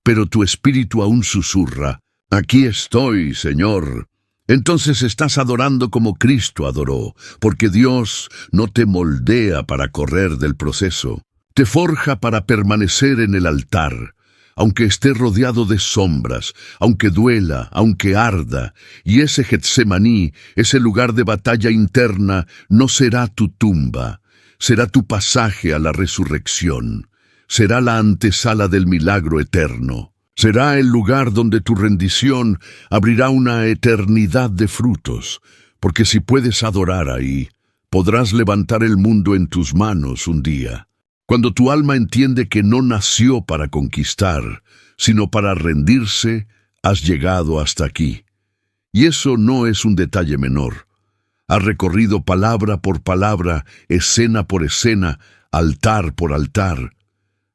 pero tu espíritu aún susurra, aquí estoy, Señor. Entonces estás adorando como Cristo adoró, porque Dios no te moldea para correr del proceso, te forja para permanecer en el altar, aunque esté rodeado de sombras, aunque duela, aunque arda, y ese Getsemaní, ese lugar de batalla interna, no será tu tumba. Será tu pasaje a la resurrección. Será la antesala del milagro eterno. Será el lugar donde tu rendición abrirá una eternidad de frutos, porque si puedes adorar ahí, podrás levantar el mundo en tus manos un día. Cuando tu alma entiende que no nació para conquistar, sino para rendirse, has llegado hasta aquí. Y eso no es un detalle menor. Has recorrido palabra por palabra, escena por escena, altar por altar.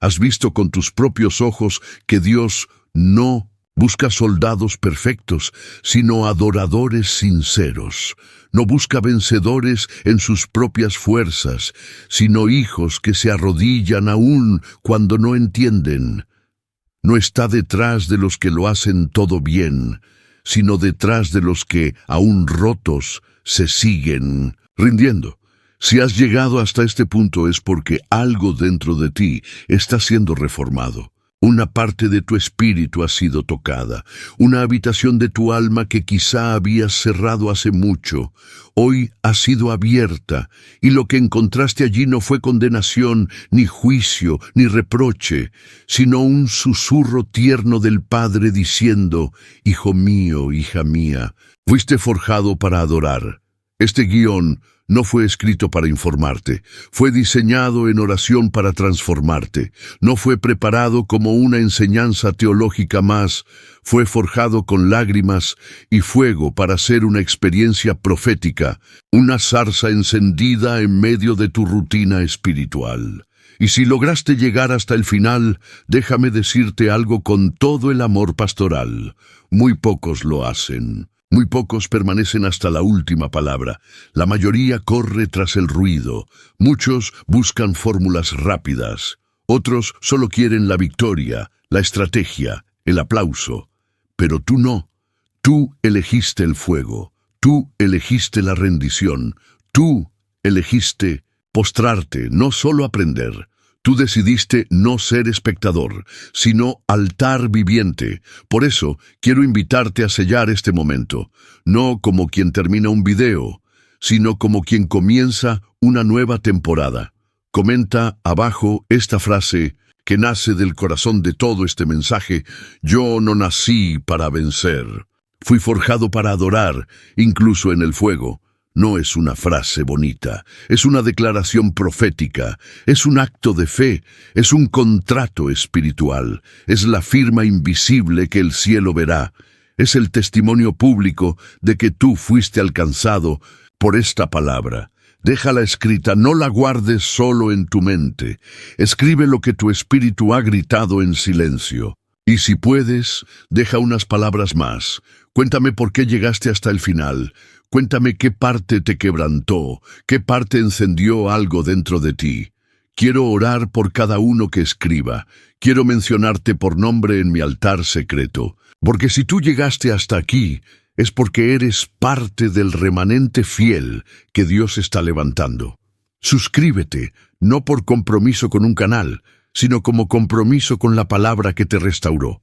Has visto con tus propios ojos que Dios no busca soldados perfectos, sino adoradores sinceros. No busca vencedores en sus propias fuerzas, sino hijos que se arrodillan aún cuando no entienden. No está detrás de los que lo hacen todo bien, sino detrás de los que, aún rotos, se siguen rindiendo. Si has llegado hasta este punto es porque algo dentro de ti está siendo reformado. Una parte de tu espíritu ha sido tocada. Una habitación de tu alma que quizá habías cerrado hace mucho, hoy ha sido abierta, y lo que encontraste allí no fue condenación, ni juicio, ni reproche, sino un susurro tierno del Padre diciendo, Hijo mío, hija mía, fuiste forjado para adorar. Este guión no fue escrito para informarte, fue diseñado en oración para transformarte, no fue preparado como una enseñanza teológica más, fue forjado con lágrimas y fuego para ser una experiencia profética, una zarza encendida en medio de tu rutina espiritual. Y si lograste llegar hasta el final, déjame decirte algo con todo el amor pastoral. Muy pocos lo hacen. Muy pocos permanecen hasta la última palabra. La mayoría corre tras el ruido. Muchos buscan fórmulas rápidas. Otros solo quieren la victoria, la estrategia, el aplauso. Pero tú no. Tú elegiste el fuego. Tú elegiste la rendición. Tú elegiste postrarte, no solo aprender. Tú decidiste no ser espectador, sino altar viviente. Por eso, quiero invitarte a sellar este momento, no como quien termina un video, sino como quien comienza una nueva temporada. Comenta abajo esta frase que nace del corazón de todo este mensaje: yo no nací para vencer. Fui forjado para adorar, incluso en el fuego. No es una frase bonita, es una declaración profética, es un acto de fe, es un contrato espiritual, es la firma invisible que el cielo verá, es el testimonio público de que tú fuiste alcanzado por esta palabra. Déjala escrita, no la guardes solo en tu mente, escribe lo que tu espíritu ha gritado en silencio. Y si puedes, deja unas palabras más. Cuéntame por qué llegaste hasta el final. Cuéntame qué parte te quebrantó, qué parte encendió algo dentro de ti. Quiero orar por cada uno que escriba. Quiero mencionarte por nombre en mi altar secreto. Porque si tú llegaste hasta aquí, es porque eres parte del remanente fiel que Dios está levantando. Suscríbete, no por compromiso con un canal, sino como compromiso con la palabra que te restauró.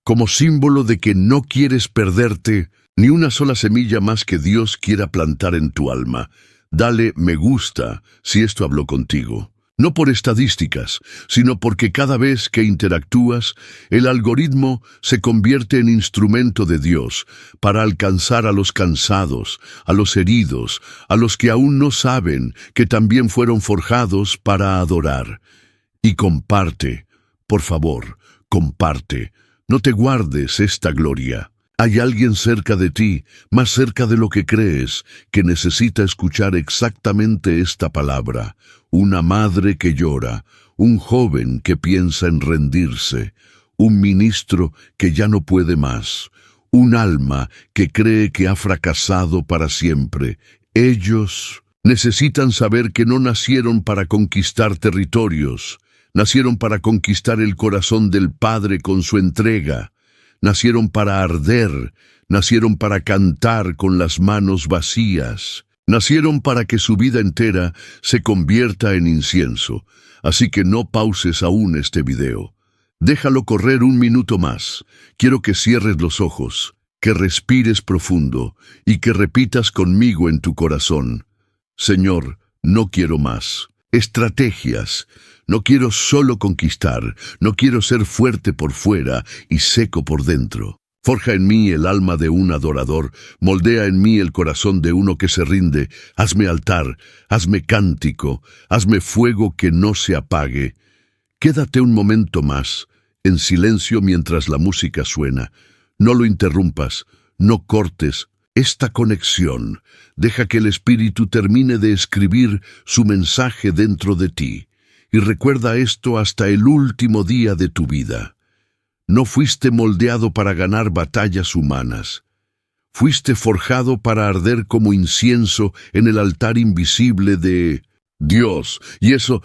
Como símbolo de que no quieres perderte ni una sola semilla más que Dios quiera plantar en tu alma. Dale me gusta si esto habló contigo. No por estadísticas, sino porque cada vez que interactúas, el algoritmo se convierte en instrumento de Dios para alcanzar a los cansados, a los heridos, a los que aún no saben que también fueron forjados para adorar. Y comparte, por favor, comparte. No te guardes esta gloria. Hay alguien cerca de ti, más cerca de lo que crees, que necesita escuchar exactamente esta palabra. Una madre que llora, un joven que piensa en rendirse, un ministro que ya no puede más, un alma que cree que ha fracasado para siempre. Ellos necesitan saber que no nacieron para conquistar territorios, nacieron para conquistar el corazón del Padre con su entrega. Nacieron para arder, nacieron para cantar con las manos vacías, nacieron para que su vida entera se convierta en incienso. Así que no pauses aún este video. Déjalo correr un minuto más. Quiero que cierres los ojos, que respires profundo y que repitas conmigo en tu corazón: Señor, no quiero más estrategias. No quiero solo conquistar, no quiero ser fuerte por fuera y seco por dentro. Forja en mí el alma de un adorador, moldea en mí el corazón de uno que se rinde. Hazme altar, hazme cántico, hazme fuego que no se apague. Quédate un momento más, en silencio mientras la música suena. No lo interrumpas, no cortes esta conexión. Deja que el Espíritu termine de escribir su mensaje dentro de ti. Y recuerda esto hasta el último día de tu vida. No fuiste moldeado para ganar batallas humanas. Fuiste forjado para arder como incienso en el altar invisible de Dios. Y eso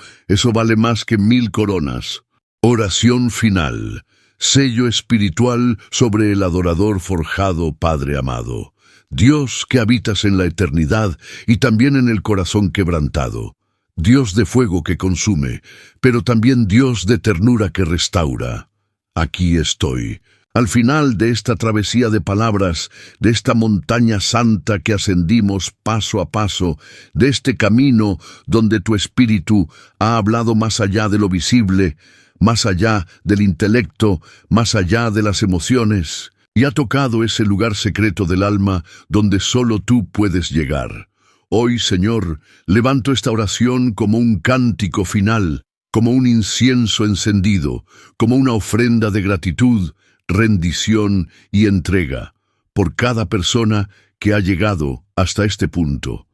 vale más que 1000 coronas. Oración final. Sello espiritual sobre el adorador forjado, Padre amado. Dios que habitas en la eternidad y también en el corazón quebrantado. Dios de fuego que consume, pero también Dios de ternura que restaura. Aquí estoy, al final de esta travesía de palabras, de esta montaña santa que ascendimos paso a paso, de este camino donde tu espíritu ha hablado más allá de lo visible, más allá del intelecto, más allá de las emociones, y ha tocado ese lugar secreto del alma donde solo tú puedes llegar. Hoy, Señor, levanto esta oración como un cántico final, como un incienso encendido, como una ofrenda de gratitud, rendición y entrega por cada persona que ha llegado hasta este punto.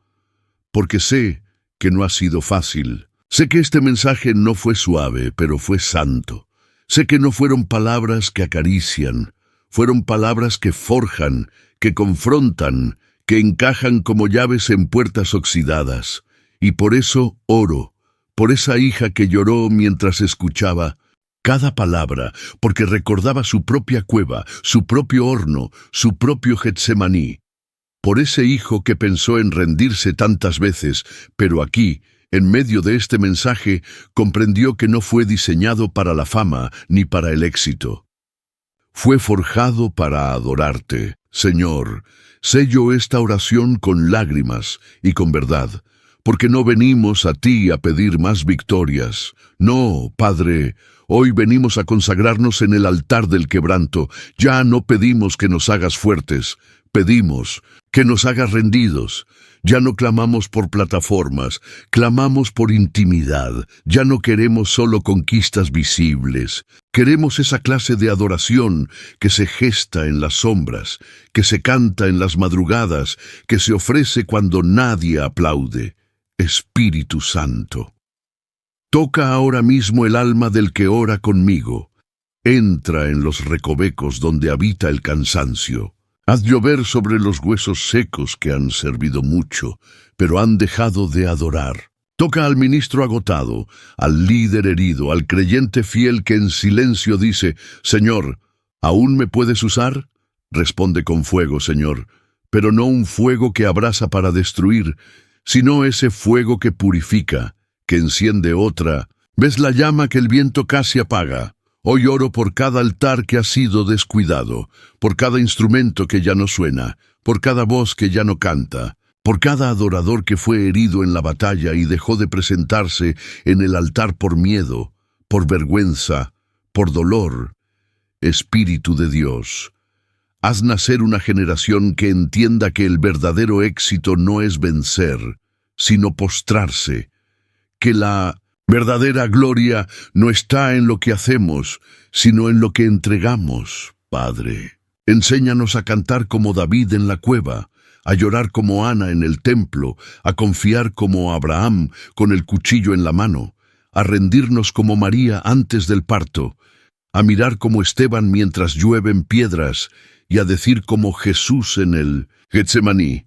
Porque sé que no ha sido fácil. Sé que este mensaje no fue suave, pero fue santo. Sé que no fueron palabras que acarician, fueron palabras que forjan, que confrontan, que encajan como llaves en puertas oxidadas. Y por eso oro, por esa hija que lloró mientras escuchaba cada palabra, porque recordaba su propia cueva, su propio horno, su propio Getsemaní. Por ese hijo que pensó en rendirse tantas veces, pero aquí, en medio de este mensaje, comprendió que no fue diseñado para la fama ni para el éxito. Fue forjado para adorarte. Señor, sello esta oración con lágrimas y con verdad, porque no venimos a ti a pedir más victorias. No, Padre, hoy venimos a consagrarnos en el altar del quebranto. Ya no pedimos que nos hagas fuertes, pedimos que nos hagas rendidos. Ya no clamamos por plataformas, clamamos por intimidad. Ya no queremos solo conquistas visibles. Queremos esa clase de adoración que se gesta en las sombras, que se canta en las madrugadas, que se ofrece cuando nadie aplaude. Espíritu Santo, toca ahora mismo el alma del que ora conmigo. Entra en los recovecos donde habita el cansancio. Haz llover sobre los huesos secos que han servido mucho, pero han dejado de adorar. Toca al ministro agotado, al líder herido, al creyente fiel que en silencio dice: Señor, ¿aún me puedes usar? Responde con fuego, Señor, pero no un fuego que abrasa para destruir, sino ese fuego que purifica, que enciende otra. ¿Ves la llama que el viento casi apaga? Hoy oro por cada altar que ha sido descuidado, por cada instrumento que ya no suena, por cada voz que ya no canta, por cada adorador que fue herido en la batalla y dejó de presentarse en el altar por miedo, por vergüenza, por dolor. Espíritu de Dios, haz nacer una generación que entienda que el verdadero éxito no es vencer, sino postrarse, que la verdadera gloria no está en lo que hacemos, sino en lo que entregamos. Padre, enséñanos a cantar como David en la cueva, a llorar como Ana en el templo, a confiar como Abraham con el cuchillo en la mano, a rendirnos como María antes del parto, a mirar como Esteban mientras llueven piedras y a decir como Jesús en el Getsemaní: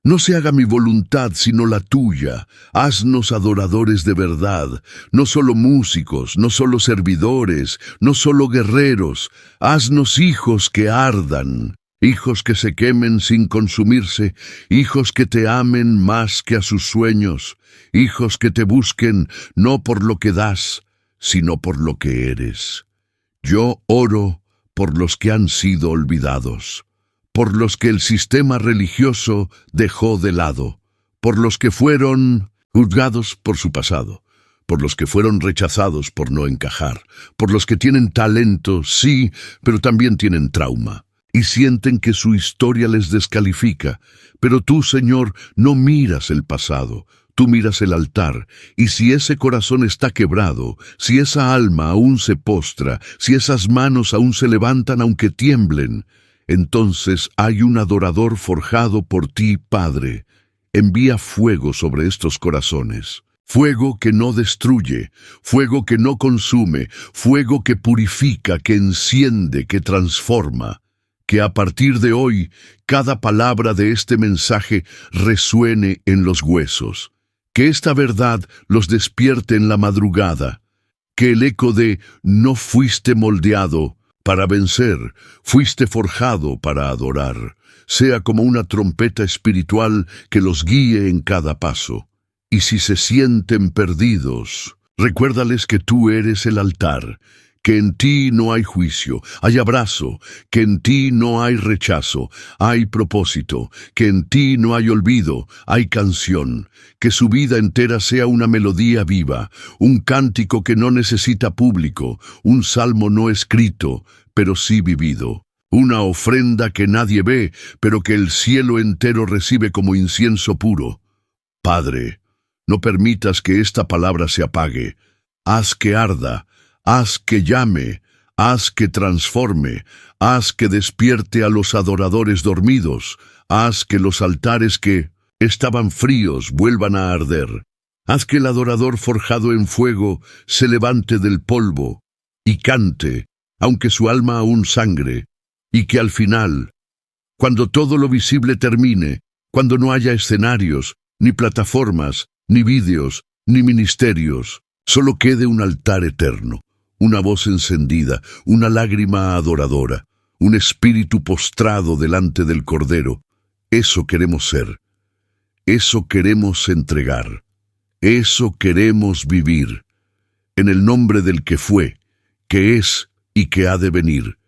no se haga mi voluntad sino la tuya. Haznos adoradores de verdad, no solo músicos, no solo servidores, no solo guerreros. Haznos hijos que ardan, hijos que se quemen sin consumirse, hijos que te amen más que a sus sueños, hijos que te busquen no por lo que das, sino por lo que eres. Yo oro por los que han sido olvidados, por los que el sistema religioso dejó de lado, por los que fueron juzgados por su pasado, por los que fueron rechazados por no encajar, por los que tienen talento, sí, pero también tienen trauma, y sienten que su historia les descalifica. Pero tú, Señor, no miras el pasado, tú miras el altar, y si ese corazón está quebrado, si esa alma aún se postra, si esas manos aún se levantan aunque tiemblen, entonces hay un adorador forjado por ti, Padre. Envía fuego sobre estos corazones. Fuego que no destruye, fuego que no consume, fuego que purifica, que enciende, que transforma. Que a partir de hoy, cada palabra de este mensaje resuene en los huesos. Que esta verdad los despierte en la madrugada. Que el eco de «no fuiste moldeado para vencer, fuiste forjado para adorar», sea como una trompeta espiritual que los guíe en cada paso. Y si se sienten perdidos, recuérdales que tú eres el altar, que en ti no hay juicio, hay abrazo, que en ti no hay rechazo, hay propósito, que en ti no hay olvido, hay canción, que su vida entera sea una melodía viva, un cántico que no necesita público, un salmo no escrito, pero sí vivido, una ofrenda que nadie ve, pero que el cielo entero recibe como incienso puro, Padre, no permitas que esta palabra se apague. Haz que arda, haz que llame, haz que transforme, haz que despierte a los adoradores dormidos, haz que los altares que estaban fríos vuelvan a arder. Haz que el adorador forjado en fuego se levante del polvo y cante, aunque su alma aún sangre, y que al final, cuando todo lo visible termine, cuando no haya escenarios, ni plataformas, ni vídeos, ni ministerios, solo quede un altar eterno, una voz encendida, una lágrima adoradora, un espíritu postrado delante del Cordero. Eso queremos ser, eso queremos entregar, eso queremos vivir, en el nombre del que fue, que es y que ha de venir,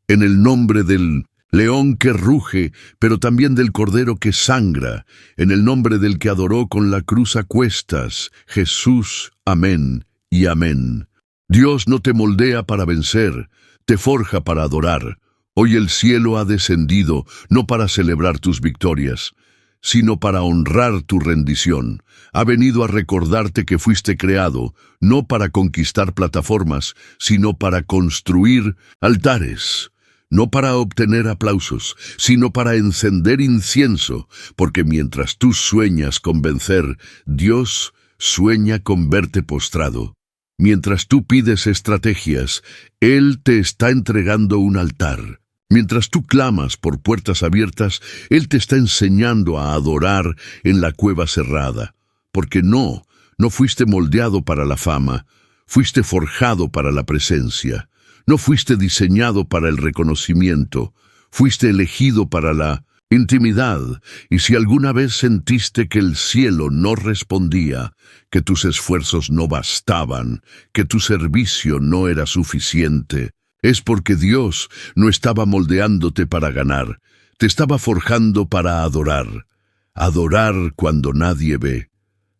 en el nombre del león que ruge, pero también del Cordero que sangra, en el nombre del que adoró con la cruz a cuestas, Jesús, amén y amén. Dios no te moldea para vencer, te forja para adorar. Hoy el cielo ha descendido, no para celebrar tus victorias, sino para honrar tu rendición. Ha venido a recordarte que fuiste creado, no para conquistar plataformas, sino para construir altares. No para obtener aplausos, sino para encender incienso, porque mientras tú sueñas con vencer, Dios sueña con verte postrado. Mientras tú pides estrategias, Él te está entregando un altar. Mientras tú clamas por puertas abiertas, Él te está enseñando a adorar en la cueva cerrada. Porque no fuiste moldeado para la fama, fuiste forjado para la presencia. No fuiste diseñado para el reconocimiento, fuiste elegido para la intimidad, y si alguna vez sentiste que el cielo no respondía, que tus esfuerzos no bastaban, que tu servicio no era suficiente, es porque Dios no estaba moldeándote para ganar, te estaba forjando para adorar. Adorar cuando nadie ve,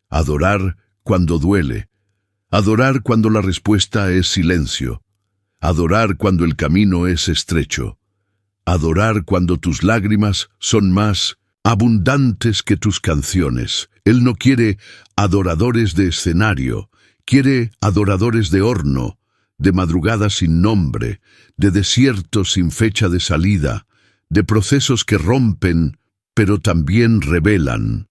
adorar cuando duele, adorar cuando la respuesta es silencio. Adorar cuando el camino es estrecho. Adorar cuando tus lágrimas son más abundantes que tus canciones. Él no quiere adoradores de escenario, quiere adoradores de horno, de madrugada sin nombre, de desiertos sin fecha de salida, de procesos que rompen, pero también revelan.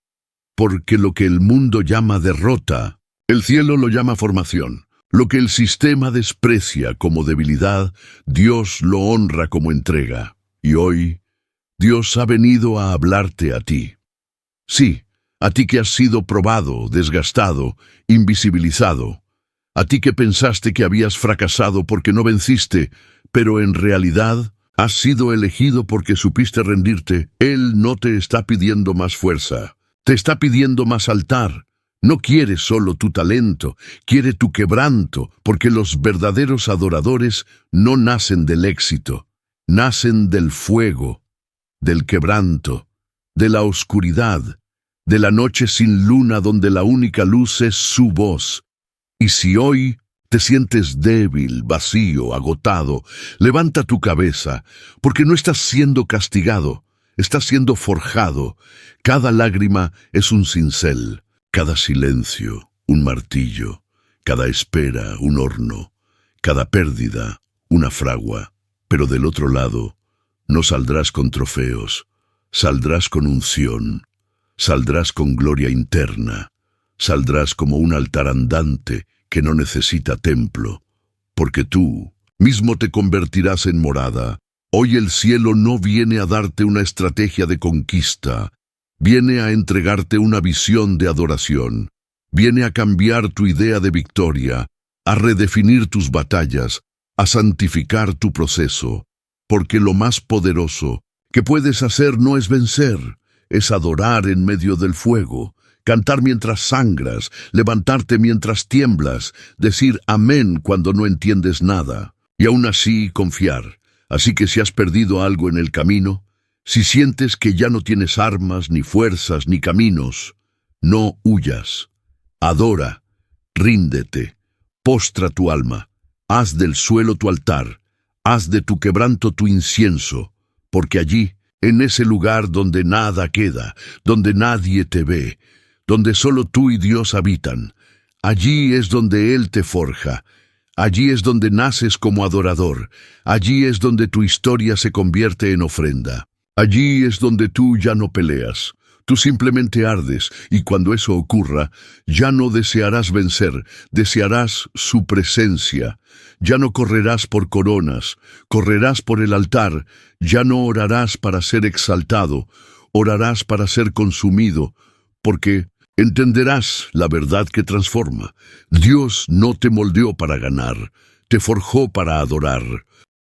Porque lo que el mundo llama derrota, el cielo lo llama formación. Lo que el sistema desprecia como debilidad, Dios lo honra como entrega. Y hoy, Dios ha venido a hablarte a ti. Sí, a ti que has sido probado, desgastado, invisibilizado. A ti que pensaste que habías fracasado porque no venciste, pero en realidad has sido elegido porque supiste rendirte. Él no te está pidiendo más fuerza, te está pidiendo más altar. No quiere solo tu talento, quiere tu quebranto, porque los verdaderos adoradores no nacen del éxito, nacen del fuego, del quebranto, de la oscuridad, de la noche sin luna donde la única luz es su voz. Y si hoy te sientes débil, vacío, agotado, levanta tu cabeza, porque no estás siendo castigado, estás siendo forjado. Cada lágrima es un cincel. Cada silencio, un martillo, cada espera, un horno, cada pérdida, una fragua. Pero del otro lado, no saldrás con trofeos, saldrás con unción, saldrás con gloria interna, saldrás como un altar andante que no necesita templo, porque tú mismo te convertirás en morada. Hoy el cielo no viene a darte una estrategia de conquista, viene a entregarte una visión de adoración, viene a cambiar tu idea de victoria, a redefinir tus batallas, a santificar tu proceso, porque lo más poderoso que puedes hacer no es vencer, es adorar en medio del fuego, cantar mientras sangras, levantarte mientras tiemblas, decir amén cuando no entiendes nada, y aún así confiar. Así que si has perdido algo en el camino, si sientes que ya no tienes armas, ni fuerzas, ni caminos, no huyas. Adora, ríndete, postra tu alma, haz del suelo tu altar, haz de tu quebranto tu incienso, porque allí, en ese lugar donde nada queda, donde nadie te ve, donde solo tú y Dios habitan. Allí es donde Él te forja. Allí es donde naces como adorador. Allí es donde tu historia se convierte en ofrenda. Allí es donde tú ya no peleas. Tú simplemente ardes, y cuando eso ocurra, ya no desearás vencer, desearás su presencia. Ya no correrás por coronas, correrás por el altar, ya no orarás para ser exaltado, orarás para ser consumido, porque entenderás la verdad que transforma. Dios no te moldeó para ganar, te forjó para adorar.